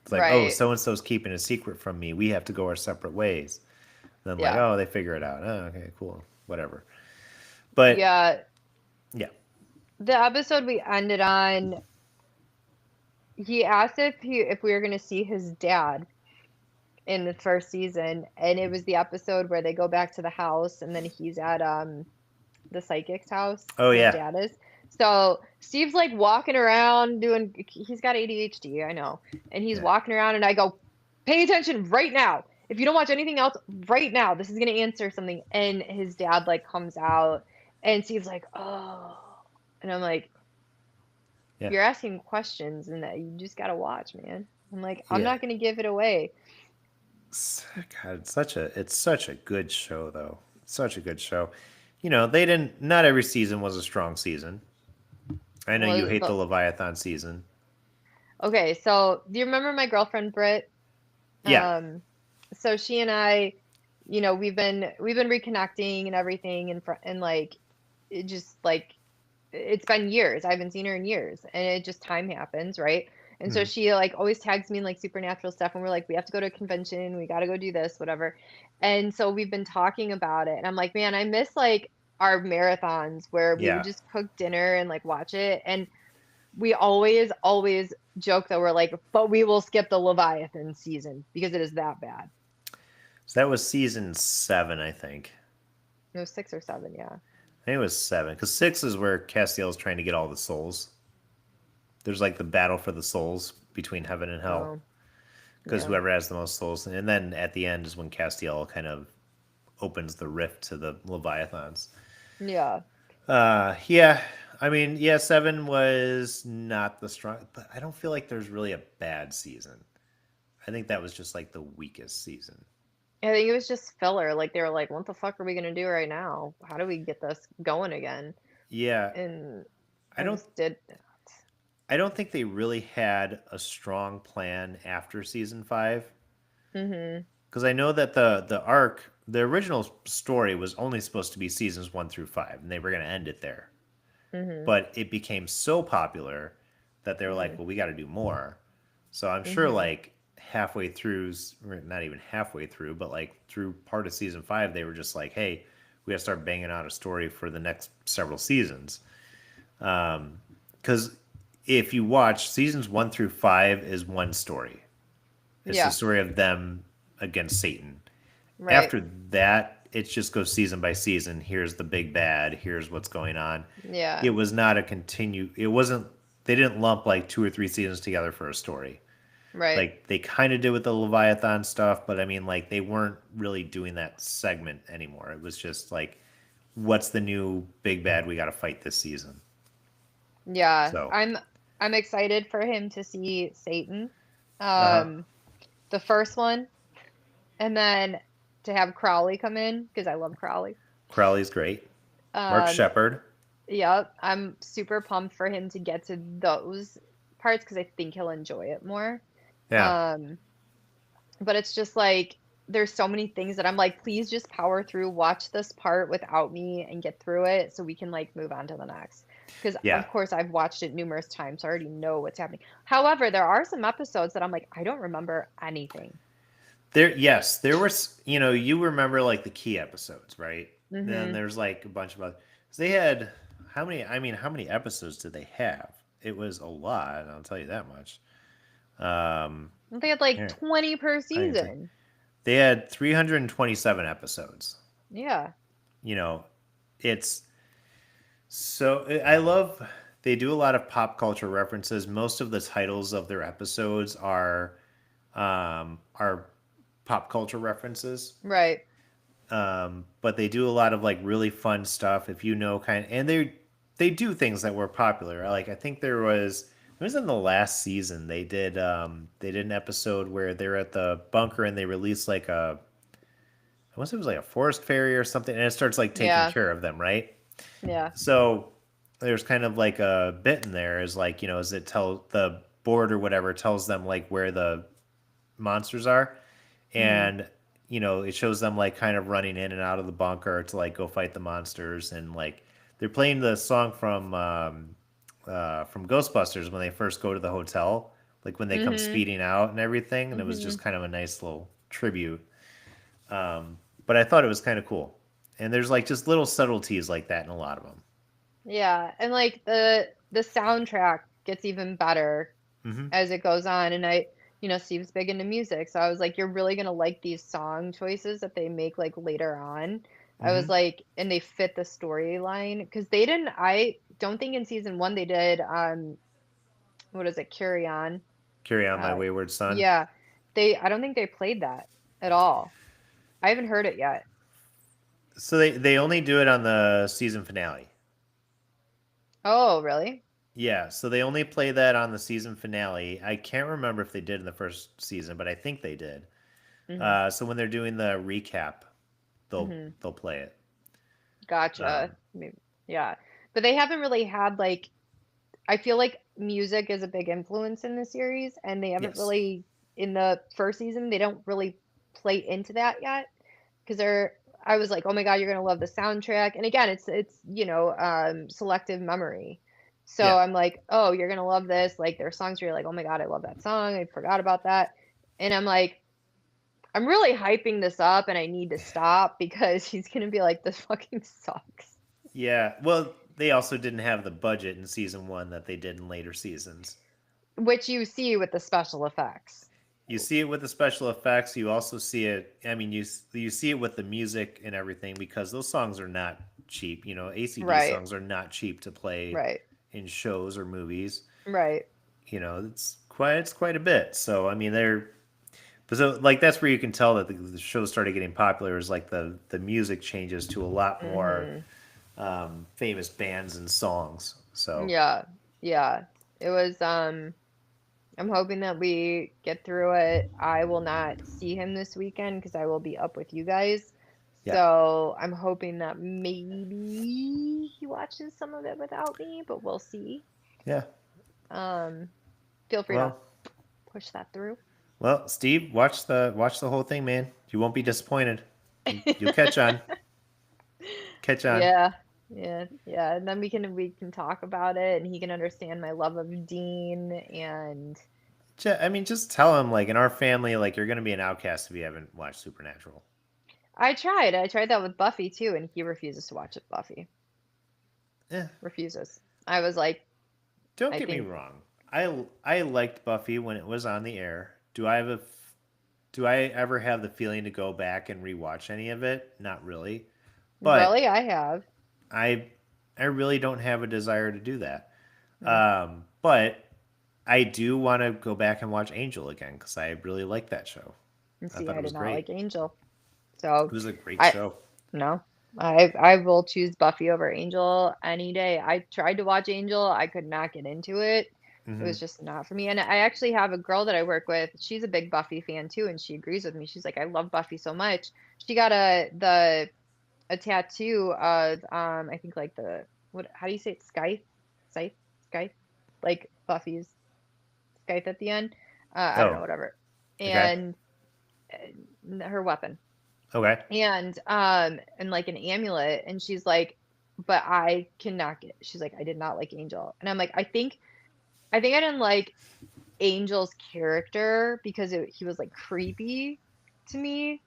Speaker 1: It's like, oh,
Speaker 2: right.
Speaker 1: so and so's keeping a secret from me, we have to go our separate ways. Then like,
Speaker 2: Yeah,
Speaker 1: oh, they figure it out. Oh, okay, cool, whatever. But
Speaker 2: yeah.
Speaker 1: yeah.
Speaker 2: The episode we ended on, he asked if we were gonna see his dad in the first season, and it was the episode where they go back to the house, and then he's at the psychic's house,
Speaker 1: Oh
Speaker 2: his
Speaker 1: yeah.
Speaker 2: dad is. So Steve's like walking around he's got ADHD, I know. And he's
Speaker 1: Yeah.
Speaker 2: walking around and I go, pay attention right now. If you don't watch anything else right now, this is gonna answer something. And his dad like comes out and Steve's like, oh. And I'm like,
Speaker 1: Yeah.
Speaker 2: you're asking questions and that you just gotta watch, man. I'm like, I'm
Speaker 1: Yeah.
Speaker 2: not gonna give it away.
Speaker 1: God, it's such a good show though. Such a good show. They didn't not every season was a strong season. I know you
Speaker 2: Well,
Speaker 1: hate the Leviathan season.
Speaker 2: okay, so do you remember my girlfriend Britt?
Speaker 1: Yeah.
Speaker 2: Um, so she and I, we've been reconnecting and everything, and like it just like it's been years. I haven't seen her in years, and it just time happens, right? And so
Speaker 1: Mhm.
Speaker 2: she like always tags me in like supernatural stuff, and we're like, we have to go to a convention, we got to go do this, whatever. And so we've been talking about it, and I'm like, man, I miss like our marathons where we would
Speaker 1: Yeah.
Speaker 2: just cook dinner and like watch it, and we always joke that we're like, but we will skip the Leviathan season because it is that bad.
Speaker 1: So that was season 7, I think.
Speaker 2: No, 6 or 7, yeah.
Speaker 1: I think it was 7 because 6 is where Castiel's trying to get all the souls. There's like the battle for the souls between heaven and hell
Speaker 2: Oh,
Speaker 1: because
Speaker 2: yeah.
Speaker 1: whoever has the most souls, and then at the end is when Castiel kind of opens the rift to the Leviathans.
Speaker 2: Yeah.
Speaker 1: Yeah. I mean, yeah, 7 was not the strong, but I don't feel like there's really a bad season. I think that was just like the weakest season.
Speaker 2: I think it was just filler. Like they were like, what the fuck are we gonna do right now? How do we get this going again?
Speaker 1: Yeah,
Speaker 2: And
Speaker 1: I
Speaker 2: I
Speaker 1: don't
Speaker 2: just did that.
Speaker 1: I don't think they really had a strong plan after season 5
Speaker 2: Mhm.
Speaker 1: because I know that the original story was only supposed to be seasons 1 through 5 and they were going to end it there.
Speaker 2: Mhm.
Speaker 1: But it became so popular that they were like,
Speaker 2: Mhm.
Speaker 1: well, we got to do more. So I'm sure
Speaker 2: Mhm.
Speaker 1: like halfway through, or not even halfway through, but like through part of season 5, they were just like, hey, we got to start banging out a story for the next several seasons. Because if you watch seasons 1 through 5 is one story. It's the
Speaker 2: Yeah.
Speaker 1: story of them against Satan.
Speaker 2: Right.
Speaker 1: After that, it just goes season by season. Here's the big bad. Here's what's going on.
Speaker 2: Yeah.
Speaker 1: It was not a continue. It wasn't. They didn't lump like 2 or 3 seasons together for a story.
Speaker 2: Right.
Speaker 1: Like they kind of did with the Leviathan stuff, but I mean, like they weren't really doing that segment anymore. It was just like what's the new big bad we got to fight this season.
Speaker 2: Yeah,
Speaker 1: So,
Speaker 2: I'm excited for him to see Satan,
Speaker 1: uh-huh.
Speaker 2: um, the first one, and then to have Crowley come in because I love Crowley.
Speaker 1: Crowley's great. Mark
Speaker 2: Um,
Speaker 1: Shepard.
Speaker 2: Yep, I'm super pumped for him to get to those parts because I think he'll enjoy it more.
Speaker 1: Yeah.
Speaker 2: Um, but it's just like there's so many things that I'm like, please just power through, watch this part without me and get through it so we can like move on to the next. Because
Speaker 1: Yeah.
Speaker 2: of course I've watched it numerous times, so I already know what's happening. However, there are some episodes that I'm like, I don't remember anything.
Speaker 1: Yes, there was, you remember like the key episodes, right? Then
Speaker 2: Mm-hmm.
Speaker 1: there's like a bunch of other. So they had how many episodes did they have? It was a lot, I'll tell you that much. Um,
Speaker 2: They had like
Speaker 1: here,
Speaker 2: 20 per
Speaker 1: I can tell you.
Speaker 2: season.
Speaker 1: They had 327 episodes.
Speaker 2: Yeah.
Speaker 1: You know, it's so I love they do a lot of pop culture references. Most of the titles of their episodes are pop culture references.
Speaker 2: Right.
Speaker 1: But they do a lot of like really fun stuff if you know and they do things that were popular. Like I think it was in the last season they did an episode where they're at the bunker and they release like I want to say it was like a forest fairy or something, and it starts like taking
Speaker 2: Yeah.
Speaker 1: care of them, right?
Speaker 2: Yeah.
Speaker 1: So there's kind of like a bit in there is like, as it tell the board or whatever tells them like where the monsters are,
Speaker 2: Mm-hmm.
Speaker 1: and it shows them like kind of running in and out of the bunker to like go fight the monsters, and like they're playing the song from Ghostbusters when they first go to the hotel, like when they come
Speaker 2: Mm-hmm.
Speaker 1: speeding out and everything, and it was
Speaker 2: Mm-hmm.
Speaker 1: just kind of a nice little tribute. But I thought it was kind of cool, and there's like just little subtleties like that in a lot of them.
Speaker 2: Yeah. And like the soundtrack gets even better
Speaker 1: Hmm.
Speaker 2: as it goes on. And Steve's big into music, so I was like, you're really gonna like these song choices that they make like later on. I was
Speaker 1: Hmm.
Speaker 2: like, and they fit the storyline because they didn't. I don't think in season one they did. What is it? Carry on.
Speaker 1: Carry on, my
Speaker 2: Uh,
Speaker 1: wayward son.
Speaker 2: yeah. They. I don't think they played that at all. I haven't heard it yet.
Speaker 1: So they only do it on the season finale.
Speaker 2: Oh, really?
Speaker 1: Yeah, so they only play that on the season finale. I can't remember if they did in the first season, but I think they did.
Speaker 2: Mm-hmm.
Speaker 1: So when they're doing the recap,
Speaker 2: Mm-hmm.
Speaker 1: they'll play it.
Speaker 2: Gotcha.
Speaker 1: Um,
Speaker 2: Yeah. But they haven't really had like I feel like music is a big influence in the series, and they haven't
Speaker 1: yes.
Speaker 2: really in the first season they don't really play into that yet because they're I was like, oh my God, you're gonna love the soundtrack. And again, it's selective memory. So
Speaker 1: Yeah.
Speaker 2: I'm like, oh, you're gonna love this. Like there are songs where you're like, oh my God, I love that song. I forgot about that. And I'm like, I'm really hyping this up and I need to stop because he's gonna be like, this fucking sucks.
Speaker 1: Yeah. Well, they also didn't have the budget in season one that they did in later seasons.
Speaker 2: Which you see with the special effects.
Speaker 1: You see it with the special effects. You also see it. I mean, you see it with the music and everything because those songs are not cheap. ACD
Speaker 2: Right,
Speaker 1: songs are not cheap to play
Speaker 2: right,
Speaker 1: in shows or movies.
Speaker 2: right.
Speaker 1: It's quite a bit. So I mean, but so like that's where you can tell that the show started getting popular is like the music changes to a lot more
Speaker 2: Mhm.
Speaker 1: famous bands and songs. So
Speaker 2: Yeah, yeah. It was, I'm hoping that we get through it. I will not see him this weekend because I will be up with you guys.
Speaker 1: yeah,
Speaker 2: So I'm hoping that maybe he watches some of it without me, but we'll see.
Speaker 1: yeah.
Speaker 2: Um, Feel free to
Speaker 1: Well,
Speaker 2: push that through.
Speaker 1: Steve, watch the whole thing, man. You won't be disappointed. You'll catch on. Catch on.
Speaker 2: Yeah, yeah, yeah. And then we can talk about it, and he can understand my love of Dean. And
Speaker 1: I mean, just tell him like in our family, like you're gonna be an outcast if you haven't watched Supernatural.
Speaker 2: I tried that with Buffy too, and he refuses to watch it. Buffy
Speaker 1: Eh,
Speaker 2: refuses. I was like,
Speaker 1: don't
Speaker 2: I
Speaker 1: get me
Speaker 2: think
Speaker 1: wrong. I liked Buffy when it was on the air. Do I ever have the feeling to go back and rewatch any of it? Not really. But
Speaker 2: really I have.
Speaker 1: I I really don't have a desire to do that.
Speaker 2: Hmm.
Speaker 1: But I do want to go back and watch Angel again because I really like that show.
Speaker 2: And
Speaker 1: I
Speaker 2: see,
Speaker 1: thought it
Speaker 2: I
Speaker 1: was
Speaker 2: did not
Speaker 1: great.
Speaker 2: like Angel,
Speaker 1: It
Speaker 2: so
Speaker 1: was a great
Speaker 2: I
Speaker 1: show.
Speaker 2: no. I will choose Buffy over Angel any day. I tried to watch Angel, I could not get into it. It
Speaker 1: Hmm.
Speaker 2: was just not for me. And I actually have a girl that I work with. She's a big Buffy fan too, and she agrees with me. She's like, I love Buffy so much. She got a tattoo of I think like the what how do you say it? Scythe? Scythe? Like Buffy's Scythe at the end. I don't know,
Speaker 1: Oh,
Speaker 2: whatever.
Speaker 1: okay.
Speaker 2: And her weapon.
Speaker 1: Okay.
Speaker 2: And like an amulet, and she's like, but I cannot get, she's like, I did not like Angel. And I'm like, I think I didn't like Angel's character because he was like creepy to me.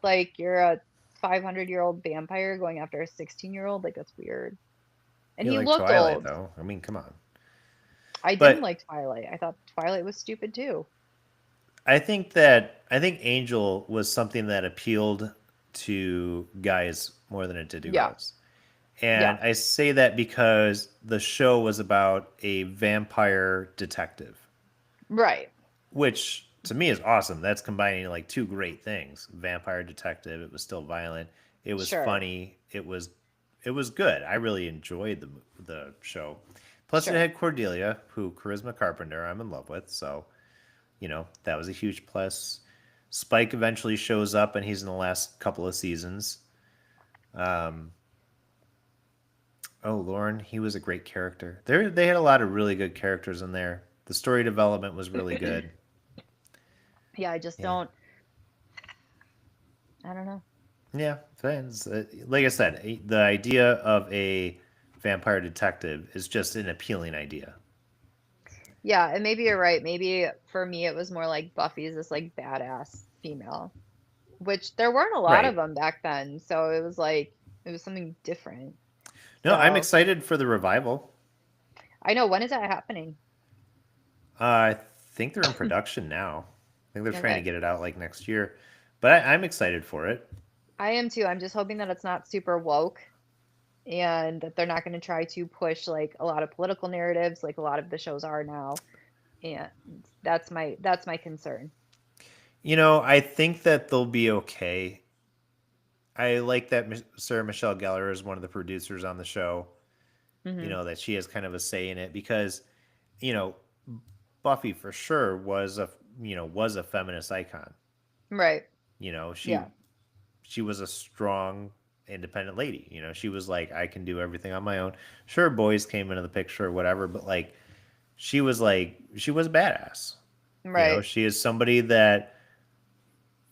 Speaker 2: Like, you're a 500-year-old vampire going after a 16-year-old, like that's weird. And
Speaker 1: You
Speaker 2: he
Speaker 1: like
Speaker 2: looked
Speaker 1: Twilight
Speaker 2: old.
Speaker 1: though. I mean, come on.
Speaker 2: I didn't
Speaker 1: But
Speaker 2: like Twilight. I thought Twilight was stupid too.
Speaker 1: I think Angel was something that appealed to guys more than it did to
Speaker 2: Yeah.
Speaker 1: girls.
Speaker 2: Yeah.
Speaker 1: And I say that because the show was about a vampire detective,
Speaker 2: Right.
Speaker 1: which to me is awesome. That's combining like two great things. Vampire detective, it was still violent, it was
Speaker 2: Sure.
Speaker 1: funny, it was good. I really enjoyed the show. Plus it
Speaker 2: Sure.
Speaker 1: had Cordelia, who Charisma Carpenter I'm in love with, so that was a huge plus. Spike eventually shows up and he's in the last couple of seasons. Um, Oh, Lauren, he was a great character. They had a lot of really good characters in there. The story development was really good.
Speaker 2: Yeah, I just
Speaker 1: Yeah,
Speaker 2: don't, I don't know.
Speaker 1: yeah. Fans, like I said, the idea of a vampire detective is just an appealing idea.
Speaker 2: Yeah, and maybe you're right. Maybe for me it was more like Buffy's this like badass female, which there weren't a lot of
Speaker 1: Right.
Speaker 2: them back then, so it was like it was something different.
Speaker 1: No, I'm
Speaker 2: So
Speaker 1: excited for the revival.
Speaker 2: I know, when is that happening?
Speaker 1: I think they're in production now. I think they're trying to
Speaker 2: Okay.
Speaker 1: get it out like next year, but I'm excited for it.
Speaker 2: I am too. I'm just hoping that it's not super woke and that they're not going to try to push like a lot of political narratives like a lot of the shows are now. And that's my concern.
Speaker 1: I think that they'll be okay. I like that Sarah Michelle Gellar is one of the producers on the show.
Speaker 2: Hmm.
Speaker 1: That she has kind of a say in it because you know Buffy for sure was a feminist icon.
Speaker 2: Right.
Speaker 1: You know, she
Speaker 2: Yeah.
Speaker 1: she was a strong independent lady. She was like, I can do everything on my own. Sure, boys came into the picture or whatever, but she was a badass.
Speaker 2: Right.
Speaker 1: She is somebody that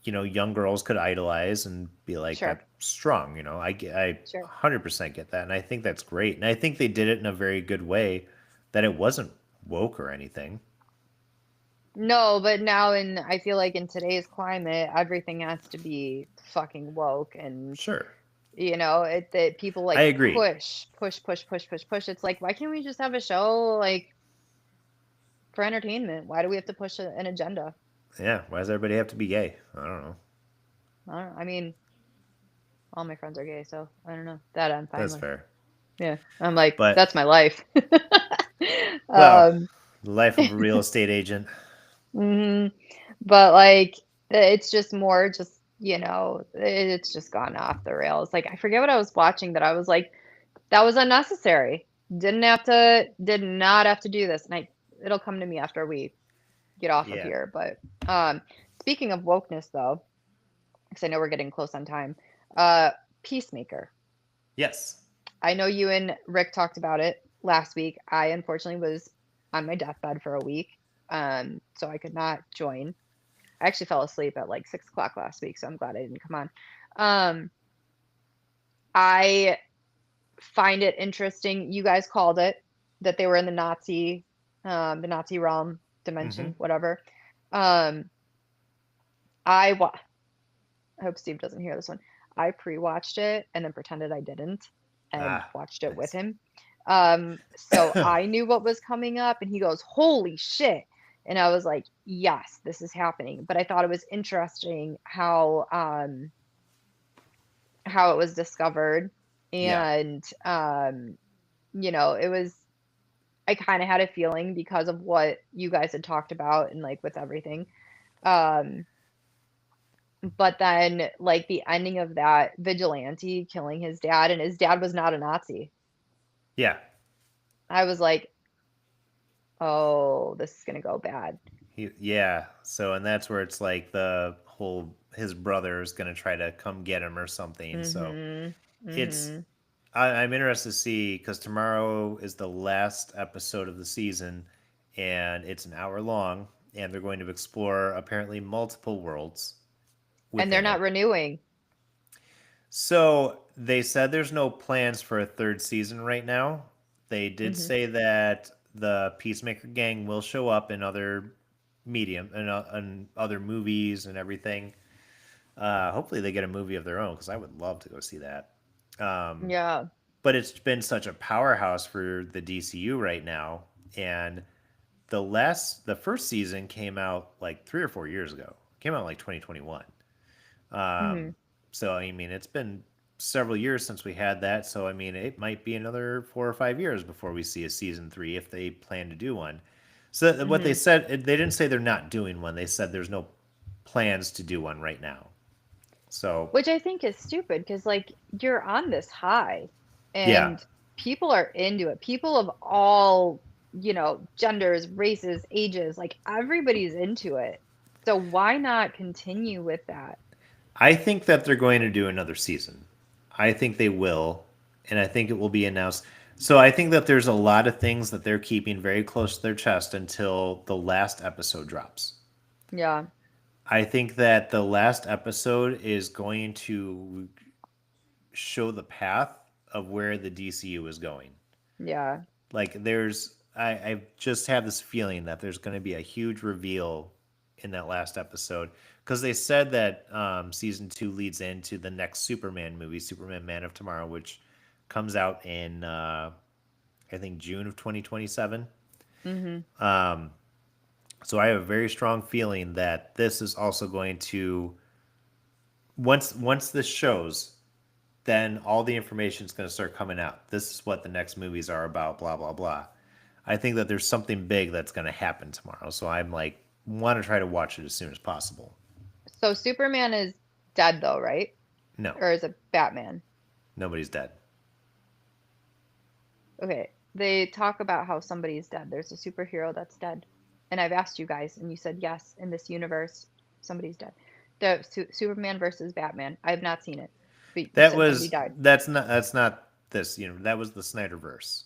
Speaker 1: young girls could idolize and be like,
Speaker 2: Sure.
Speaker 1: that's strong. I
Speaker 2: Sure.
Speaker 1: 100% get that, and I think that's great, and I think they did it in a very good way, that it wasn't woke or anything.
Speaker 2: No, but now I feel like in today's climate, everything has to be fucking woke, and
Speaker 1: Sure,
Speaker 2: it that people
Speaker 1: I
Speaker 2: like
Speaker 1: agree.
Speaker 2: push, push, push, push, push, push. It's like, why can't we just have a show like for entertainment? Why do we have to push an agenda?
Speaker 1: Yeah, why does everybody have to be gay? I don't know.
Speaker 2: I mean, all my friends are gay, so I don't know. That I'm fine
Speaker 1: That's
Speaker 2: with.
Speaker 1: fair.
Speaker 2: Yeah, I'm like,
Speaker 1: But
Speaker 2: that's my life.
Speaker 1: well,
Speaker 2: um,
Speaker 1: the life of a real estate agent.
Speaker 2: hmm But like, it's just more just, it's just gone off the rails. Like, I forget what I was watching that I was like, that was unnecessary. Did not have to do this. And it'll come to me after we get off of
Speaker 1: Yeah.
Speaker 2: here. But speaking of wokeness, though, because I know we're getting close on time, uh, Peacemaker.
Speaker 1: Yes.
Speaker 2: I know you and Rick talked about it last week. I unfortunately was on my deathbed for a week, so I could not join. I actually fell asleep at like 6 o'clock last week, so I'm glad I didn't come on. Um, I find it interesting. You guys called it that they were in the Nazi realm,
Speaker 1: Mm-hmm.
Speaker 2: dimension, whatever. Um, I wa- I hope Steve doesn't hear this one. I pre-watched it and then pretended I didn't and
Speaker 1: Ah,
Speaker 2: watched it with
Speaker 1: nice.
Speaker 2: him. So I knew what was coming up, and he goes, "Holy shit!" And I was like, "Yes, this is happening." But I thought it was interesting how it was discovered,
Speaker 1: Yeah.
Speaker 2: and it was. I kind of had a feeling because of what you guys had talked about and like with everything. Um, But then, like, the ending of that vigilante killing his dad, and his dad was not a Nazi.
Speaker 1: Yeah.
Speaker 2: I was like, "Oh, this is gonna go bad."
Speaker 1: Yeah. So, and that's where it's like the whole his brother is going to try to come get him or something. So
Speaker 2: Mhm.
Speaker 1: it's
Speaker 2: Mhm.
Speaker 1: I'm interested to see because tomorrow is the last episode of the season, and it's an hour long, and they're going to explore apparently multiple worlds
Speaker 2: And they're
Speaker 1: within
Speaker 2: not
Speaker 1: it.
Speaker 2: renewing.
Speaker 1: So they said there's no plans for a third season right now. They did
Speaker 2: Mhm.
Speaker 1: say that the Peacemaker gang will show up in other medium and other movies and everything. Hopefully they get a movie of their own because I would love to go see that. Um,
Speaker 2: Yeah.
Speaker 1: but it's been such a powerhouse for the DCU right now, and the first season came out like 3 or 4 years ago. It came out like 2021.
Speaker 2: Mhm.
Speaker 1: Um, so I mean, it's been several years since we had that. So I mean, it might be another 4 or 5 years before we see a season three if they plan to do one. So what they
Speaker 2: Mhm.
Speaker 1: said, they didn't say they're not doing one. They said there's no plans to do one right now. So
Speaker 2: Which I think is stupid because, like, you're on this high,
Speaker 1: yeah,
Speaker 2: and people are into it. People of all, genders, races, ages, like, everybody's into it. So why not continue with that?
Speaker 1: I think that they're going to do another season. I think they will, and I think it will be announced. So I think that there's a lot of things that they're keeping very close to their chest until the last episode drops.
Speaker 2: Yeah.
Speaker 1: I think that the last episode is going to show the path of where the DCU is going.
Speaker 2: Yeah.
Speaker 1: Like I just have this feeling that there's going to be a huge reveal in that last episode because they said that season two leads into the next Superman movie, Superman Man of Tomorrow, which comes out in I think June of 2027.
Speaker 2: Mhm.
Speaker 1: So I have a very strong feeling that this is also going to once this shows, then all the information is going to start coming out. This is what the next movies are about, blah, blah, blah. I think that there's something big that's going to happen tomorrow. So I'm like, want to try to watch it as soon as possible.
Speaker 2: So Superman is dead though, right?
Speaker 1: No,
Speaker 2: Or is it Batman?
Speaker 1: nobody's dead.
Speaker 2: Okay. They talk about how somebody's dead. There's a superhero that's dead. And I've asked you guys, and you said yes, in this universe, somebody's dead. The Superman versus Batman. I have not seen it, but you
Speaker 1: That
Speaker 2: said somebody
Speaker 1: was
Speaker 2: died.
Speaker 1: that's not this. That was the Snyderverse.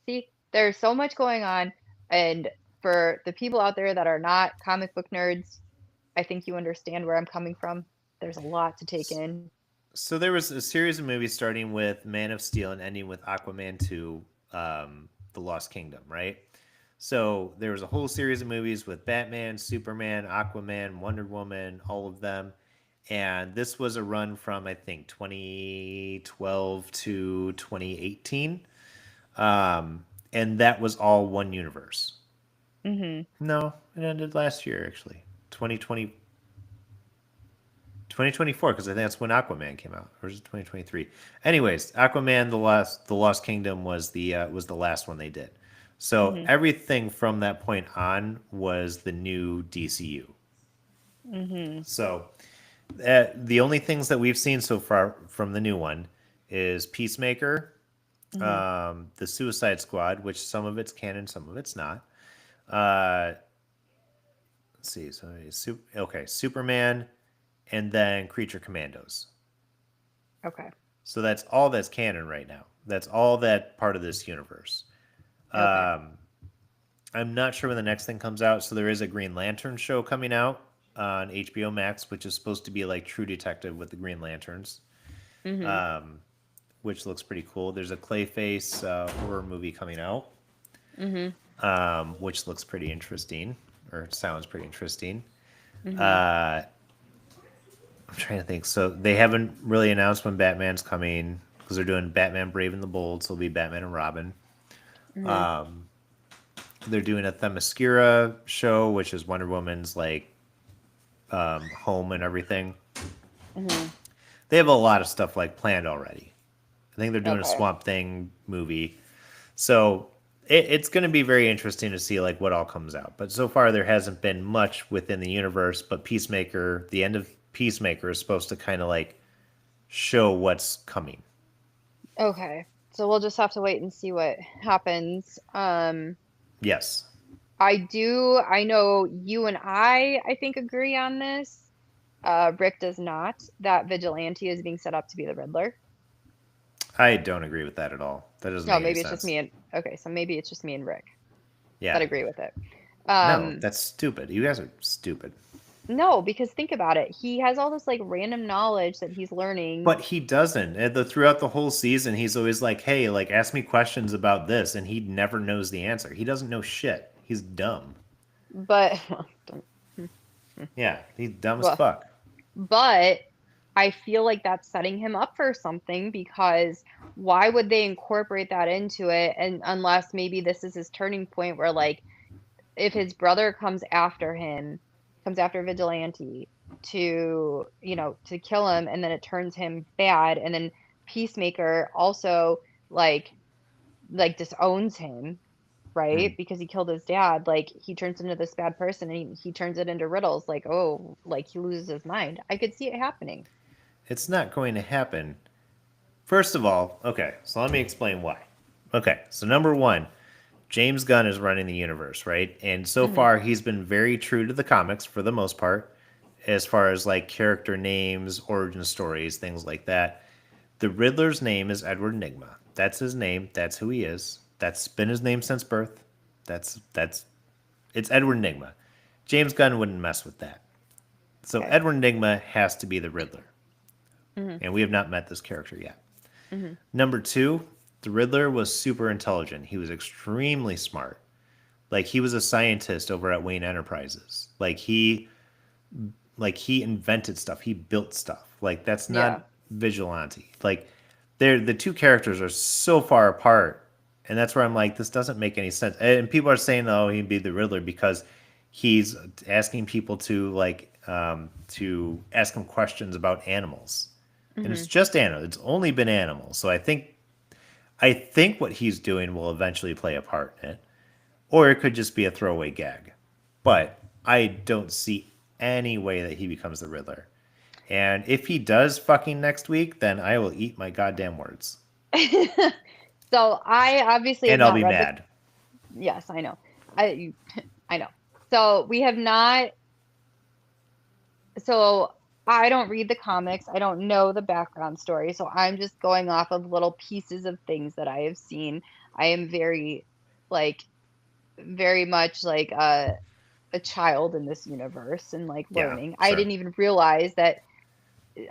Speaker 2: See, there's so much going on, and for the people out there that are not comic book nerds, I think you understand where I'm coming from. There's a lot to take in.
Speaker 1: So there was a series of movies starting with Man of Steel and ending with Aquaman 2, The Lost Kingdom, right? So there was a whole series of movies with Batman, Superman, Aquaman, Wonder Woman, all of them. And this was a run from, I think, 2012 to 2018. And that was all one universe.
Speaker 2: Mhm.
Speaker 1: No, it ended last year, actually. 2020, 2024, because I think that's when Aquaman came out, or is it 2023? Anyways, Aquaman: The Lost Kingdom was the last one they did. So
Speaker 2: Mhm.
Speaker 1: everything from that point on was the new DCU.
Speaker 2: Mhm.
Speaker 1: So the only things that we've seen so far from the new one is Peacemaker,
Speaker 2: Mhm.
Speaker 1: the Suicide Squad, which some of it's canon, some of it's not. Uh, let's see, so okay, Superman, and then Creature Commandos.
Speaker 2: Okay.
Speaker 1: So that's all that's canon right now. That's all that part of this universe.
Speaker 2: Okay.
Speaker 1: Um, I'm not sure when the next thing comes out. So there is a Green Lantern show coming out on HBO Max, which is supposed to be like True Detective with the Green Lanterns,
Speaker 2: Mhm.
Speaker 1: which looks pretty cool. There's a Clayface horror movie coming out,
Speaker 2: Mhm.
Speaker 1: which looks pretty interesting or sounds pretty interesting.
Speaker 2: Mhm.
Speaker 1: Uh, I'm trying to think. So they haven't really announced when Batman's coming because they're doing Batman Brave and the Bold, so it'll be Batman and Robin.
Speaker 2: Mhm.
Speaker 1: They're doing a Themyscira show, which is Wonder Woman's like home and everything.
Speaker 2: Mhm.
Speaker 1: They have a lot of stuff like planned already. I think they're doing a
Speaker 2: Okay.
Speaker 1: Swamp Thing movie. So it's going to be very interesting to see like what all comes out. But so far, there hasn't been much within the universe. But Peacemaker, the end of Peacemaker, is supposed to kind of like show what's coming.
Speaker 2: Okay. So we'll just have to wait and see what happens.
Speaker 1: Yes,
Speaker 2: I know you and I think agree on this. Rick does not. That Vigilante is being set up to be the Riddler.
Speaker 1: I don't agree with that at all. That doesn't
Speaker 2: No,
Speaker 1: make any
Speaker 2: maybe it's just
Speaker 1: sense.
Speaker 2: me and okay, so maybe it's just me and Rick that
Speaker 1: Yeah,
Speaker 2: agree with it.
Speaker 1: no,
Speaker 2: Um,
Speaker 1: that's stupid. You guys are stupid.
Speaker 2: no, because think about it. He has all this like random knowledge that he's learning,
Speaker 1: But he doesn't. Throughout the whole season, he's always like, "Hey, like, ask me questions about this," and he never knows the answer. He doesn't know shit. He's dumb.
Speaker 2: but
Speaker 1: Yeah, he's dumb as
Speaker 2: well,
Speaker 1: fuck.
Speaker 2: but I feel like that's setting him up for something because why would they incorporate that into it? And unless maybe this is his turning point where like if his brother comes after Vigilante to, to kill him, and then it turns him bad, and then Peacemaker also like disowns him,
Speaker 1: Hmm.
Speaker 2: right? Because he killed his dad, like he turns into this bad person and he turns it into riddles, like, oh, like he loses his mind. I could see it happening.
Speaker 1: It's not going to happen. First of all, okay, so let me explain why. Okay, so number one, James Gunn is running the universe, right? And so
Speaker 2: Hmm.
Speaker 1: far, he's been very true to the comics for the most part, as far as like character names, origin stories, things like that. The Riddler's name is Edward Nigma. That's his name. That's who he is. That's been his name since birth. That's it's Edward Nigma. James Gunn wouldn't mess with that. So
Speaker 2: Okay.
Speaker 1: Edward Nigma has to be the Riddler,
Speaker 2: Hmm.
Speaker 1: and we have not met this character yet.
Speaker 2: Hmm.
Speaker 1: Number two, the Riddler was super intelligent. He was extremely smart. Like he was a scientist over at Wayne Enterprises. Like he invented stuff. He built stuff. Like that's
Speaker 2: Yeah.
Speaker 1: not vigilante. Like the two characters are so far apart, and that's where I'm like, this doesn't make any sense. And people are saying, oh, he'd be the Riddler because he's asking people to ask him questions about animals, and it's
Speaker 2: Hmm.
Speaker 1: just animals. It's only been animals. So I think what he's doing will eventually play a part in it, or it could just be a throwaway gag. But I don't see any way that he becomes the Riddler. And if he does fucking next week, then I will eat my goddamn words.
Speaker 2: So I obviously have
Speaker 1: And I'll
Speaker 2: not
Speaker 1: be
Speaker 2: read the.
Speaker 1: mad.
Speaker 2: Yes, I know. I I know. So we have not. So I don't read the comics. I don't know the background story. So I'm just going off of little pieces of things that I have seen. I am like, very much like a child in this universe and like
Speaker 1: Yeah,
Speaker 2: learning. I
Speaker 1: sure.
Speaker 2: didn't even realize that.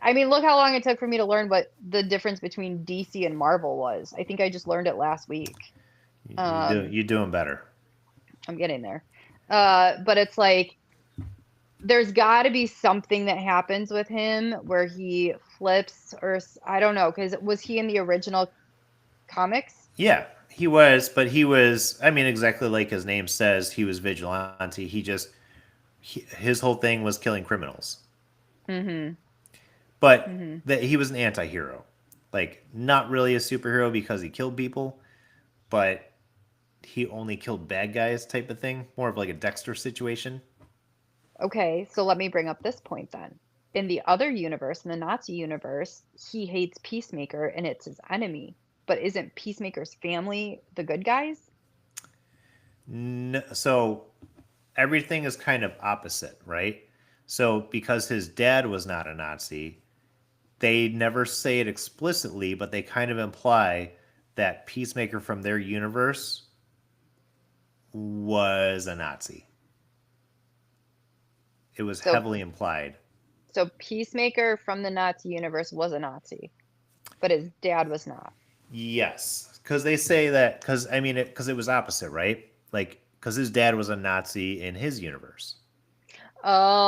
Speaker 2: I mean, look how long it took for me to learn what the difference between DC and Marvel was. I think I just learned it last week. Um,
Speaker 1: You're doing better.
Speaker 2: I'm getting there. But it's like there's got to be something that happens with him where he flips I don't know, because was he in the original comics?
Speaker 1: Yeah, he was, but he was. I mean, exactly like his name says, he was vigilante. His whole thing was killing criminals.
Speaker 2: Mm-hmm.
Speaker 1: But
Speaker 2: Mm-hmm.
Speaker 1: that he was an anti-hero, like not really a superhero because he killed people, but he only killed bad guys type of thing, more of like a Dexter situation.
Speaker 2: Okay, so let me bring up this point then. In the other universe, in the Nazi universe, he hates Peacemaker and it's his enemy. But isn't Peacemaker's family the good guys?
Speaker 1: So everything is kind of opposite, right? So because his dad was not a Nazi, they never say it explicitly, but they kind of imply that Peacemaker from their universe was a Nazi. It was
Speaker 2: So
Speaker 1: heavily implied.
Speaker 2: Peacemaker from the Nazi universe was a Nazi, but his dad was not.
Speaker 1: Yes, because they say that because I mean because it was opposite, right? Like because his dad was a Nazi in his universe,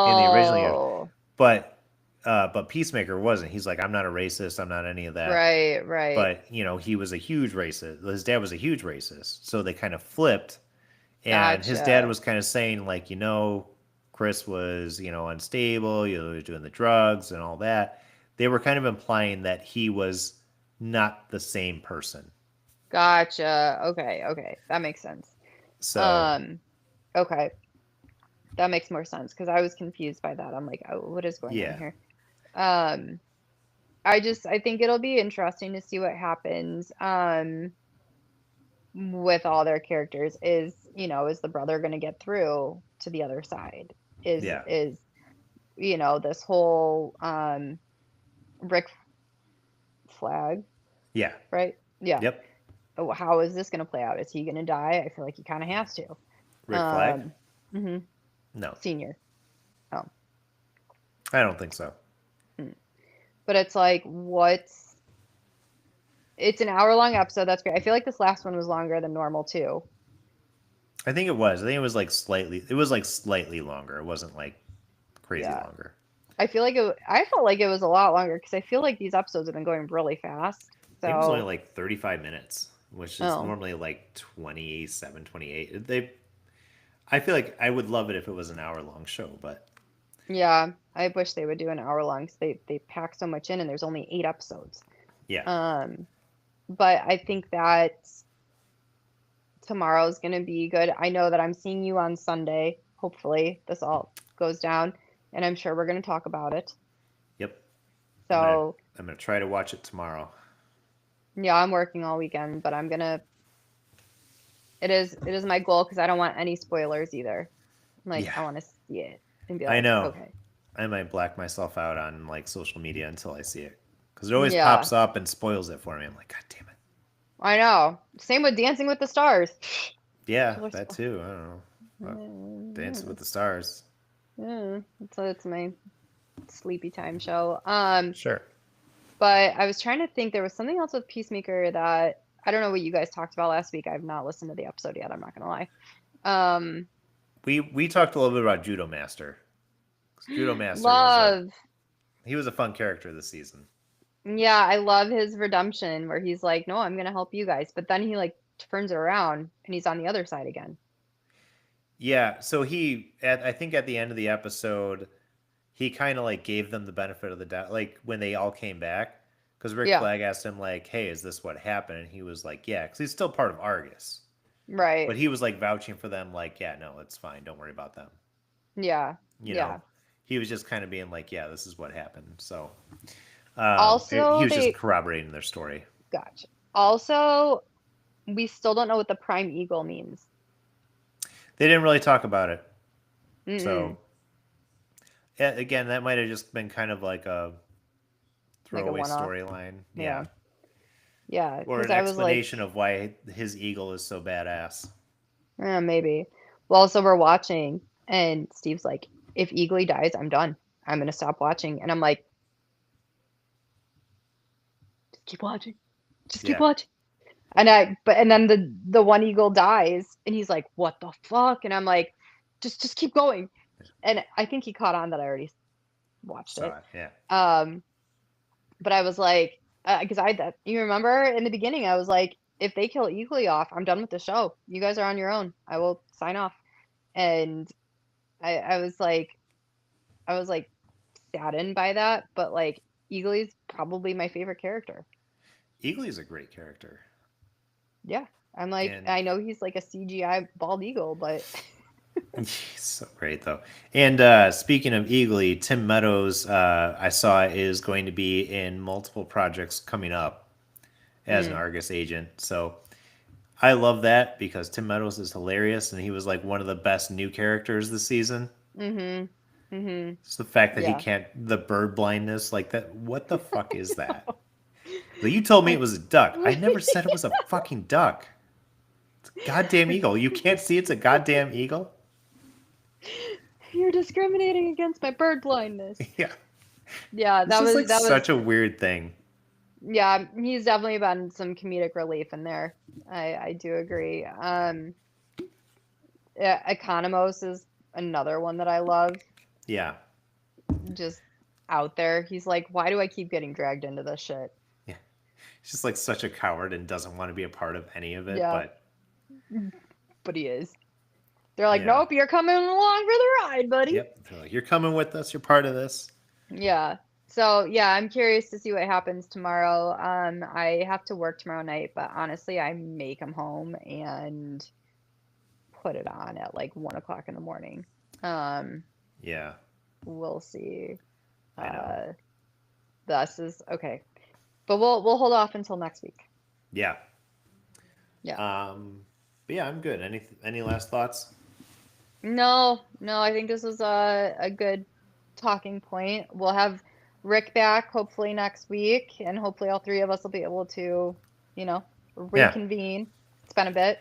Speaker 1: in the original universe,
Speaker 2: Oh,
Speaker 1: but but Peacemaker wasn't. He's like, I'm not a racist. I'm not any of that.
Speaker 2: right, right.
Speaker 1: But he was a huge racist. His dad was a huge racist. So they kind of flipped, and his dad
Speaker 2: Gotcha.
Speaker 1: was kind of saying like, Chris was unstable. He was doing the drugs and all that. They were kind of implying that he was not the same person.
Speaker 2: Gotcha. Okay. That makes sense.
Speaker 1: So
Speaker 2: Um, okay. That makes more sense because I was confused by that. I'm like, oh, what is going on
Speaker 1: yeah,
Speaker 2: here? Um, I think it'll be interesting to see what happens with all their characters. Is the brother going to get through to the other side?
Speaker 1: yeah,
Speaker 2: Is this whole Rick Flag,
Speaker 1: yeah,
Speaker 2: right? Yeah.
Speaker 1: yep.
Speaker 2: Oh, how is this going to play out? Is he going to die? I feel like he kind of has to.
Speaker 1: Rick Flag?
Speaker 2: Um, mhm,
Speaker 1: No,
Speaker 2: Senior. Oh.
Speaker 1: I don't think so.
Speaker 2: Mm. But it's like, it's an hour-long episode. That's great. I feel like this last one was longer than normal too.
Speaker 1: I think it was. I think it was like slightly. It was like slightly longer. It wasn't like crazy
Speaker 2: Yeah.
Speaker 1: longer.
Speaker 2: I felt like it was a lot longer because I feel like these episodes have been going really fast.
Speaker 1: I think it was only
Speaker 2: So,
Speaker 1: like 35 minutes, which is
Speaker 2: oh,
Speaker 1: normally like 27, 28. I feel like I would love it if it was an hour long show, but
Speaker 2: yeah. I wish they would do an hour long 'cause they pack so much in and there's only 8 episodes.
Speaker 1: yeah,
Speaker 2: Um, but I think that tomorrow's gonna be good. I know that I'm seeing you on Sunday. Hopefully, this all goes down, and I'm sure we're gonna talk about it.
Speaker 1: yep. I'm gonna
Speaker 2: So,
Speaker 1: I'm gonna try to watch it tomorrow.
Speaker 2: yeah, I'm working all weekend, but I'm gonna. It is my goal because I don't want any spoilers either. Like,
Speaker 1: Yeah,
Speaker 2: I want to see it and be
Speaker 1: I
Speaker 2: like,
Speaker 1: know.
Speaker 2: okay,
Speaker 1: I might black myself out on like social media until I see it because it always
Speaker 2: yeah,
Speaker 1: pops up and spoils it for me. I'm like, God damn it.
Speaker 2: I know. Same with Dancing with the Stars.
Speaker 1: Yeah,
Speaker 2: Killer
Speaker 1: that
Speaker 2: Sp-
Speaker 1: too. I don't know. Dancing with the Stars.
Speaker 2: Yeah, so it's my sleepy time show.
Speaker 1: Sure.
Speaker 2: But I was trying to think there was something else with Peacemaker that I don't know what you guys talked about last week. I've not listened to the episode yet, I'm not gonna lie. Um
Speaker 1: We talked a little bit about Judo Master. 'Cause Judo Master
Speaker 2: Love.
Speaker 1: he was a fun character this season.
Speaker 2: Yeah, I love his redemption where he's like, "No, I'm gonna help you guys." But then he like turns it around and he's on the other side again.
Speaker 1: Yeah, so I think at the end of the episode, he kind of like gave them the benefit of the doubt, like when they all came back, because Rick
Speaker 2: Yeah,
Speaker 1: Flag asked him like, "Hey, is this what happened?" And he was like, "Yeah," because he's still part of Argus,
Speaker 2: right.
Speaker 1: but he was like vouching for them, like, "Yeah, no, it's fine, don't worry about them."
Speaker 2: Yeah.
Speaker 1: You know,
Speaker 2: Yeah.
Speaker 1: he was just kind of being like, "Yeah, this is what happened." So he
Speaker 2: Also,
Speaker 1: was just
Speaker 2: they
Speaker 1: corroborating their story.
Speaker 2: gotcha. Also, we still don't know what the Prime Eagle means.
Speaker 1: They didn't really talk about it,
Speaker 2: Mm-mm.
Speaker 1: so yeah, again, that might have just been kind of like a
Speaker 2: Like a
Speaker 1: throwaway
Speaker 2: one-off.
Speaker 1: storyline.
Speaker 2: Yeah.
Speaker 1: Yeah.
Speaker 2: Yeah,
Speaker 1: Or
Speaker 2: because
Speaker 1: an
Speaker 2: I was like,
Speaker 1: explanation of why his eagle is so badass.
Speaker 2: maybe. Well, so we're watching, and Steve's like, if Eagly dies, I'm done. I'm gonna stop watching. And I'm like, just keep watching. Just keep
Speaker 1: Yeah.
Speaker 2: watching. And then the one eagle dies, and he's like, what the fuck? And I'm like, just keep going. And I think he caught on that I already watched
Speaker 1: Saw
Speaker 2: it.
Speaker 1: it. Yeah.
Speaker 2: Um, but I was like, because you remember in the beginning, I was like, if they kill Eagly off, I'm done with the show. You guys are on your own. I will sign off. And I was like saddened by that, but like Eagly's probably my favorite character.
Speaker 1: Eagly's a great character.
Speaker 2: Yeah. I'm like,
Speaker 1: And
Speaker 2: I know he's like a CGI bald eagle, but
Speaker 1: he's so great though. And speaking of Eagly, Tim Meadows, I saw is going to be in multiple projects coming up as an
Speaker 2: mm,
Speaker 1: Argus agent. So I love that because Tim Meadows is hilarious and he was like one of the best new characters this season.
Speaker 2: mhm. Mhm.
Speaker 1: It's the fact that he
Speaker 2: Yeah.
Speaker 1: can't the bird blindness like that. What the fuck is that? Like, you told me it was a duck. I never said it was a fucking duck. It's a goddamn eagle. You can't see it's a goddamn eagle?
Speaker 2: You're discriminating against my bird blindness.
Speaker 1: Yeah.
Speaker 2: Yeah,
Speaker 1: This
Speaker 2: that
Speaker 1: is
Speaker 2: was
Speaker 1: like
Speaker 2: that was
Speaker 1: such a weird thing.
Speaker 2: yeah, he's definitely been some comedic relief in there. I do agree. Yeah, Economos is another one that I love.
Speaker 1: Yeah.
Speaker 2: Just out there. He's like, why do I keep getting dragged into this shit?
Speaker 1: Yeah. He's just like such a coward and doesn't want to be a part of any of it,
Speaker 2: Yeah,
Speaker 1: but
Speaker 2: but he is. They're like,
Speaker 1: you know.
Speaker 2: nope, you're coming along for the ride, buddy.
Speaker 1: Yep. They're like, you're coming with us, you're part of this.
Speaker 2: Yeah. So yeah, I'm curious to see what happens tomorrow. I have to work tomorrow night, but honestly, I may come home and put it on at like 1 o'clock in the morning. Um,
Speaker 1: Yeah,
Speaker 2: we'll see.
Speaker 1: I know.
Speaker 2: Uh, this is okay, but we'll hold off until next week.
Speaker 1: Yeah.
Speaker 2: Yeah.
Speaker 1: But yeah, I'm good. Any last thoughts?
Speaker 2: No, no, I think this was a good talking point. We'll have Rick back hopefully next week, and hopefully all three of us will be able to, you know,
Speaker 1: Yeah.
Speaker 2: reconvene. It's been a bit.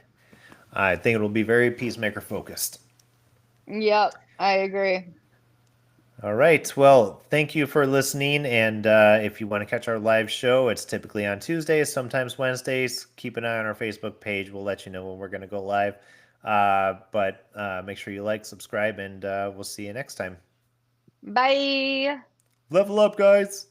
Speaker 1: I think it'll be very Peacemaker focused.
Speaker 2: Yep, I agree.
Speaker 1: All right. Well, thank you for listening. And if you want to catch our live show, it's typically on Tuesdays, sometimes Wednesdays. Keep an eye on our Facebook page. We'll let you know when we're going to go live. But make sure you like, subscribe, and we'll see you next time.
Speaker 2: Bye.
Speaker 1: Level up, guys.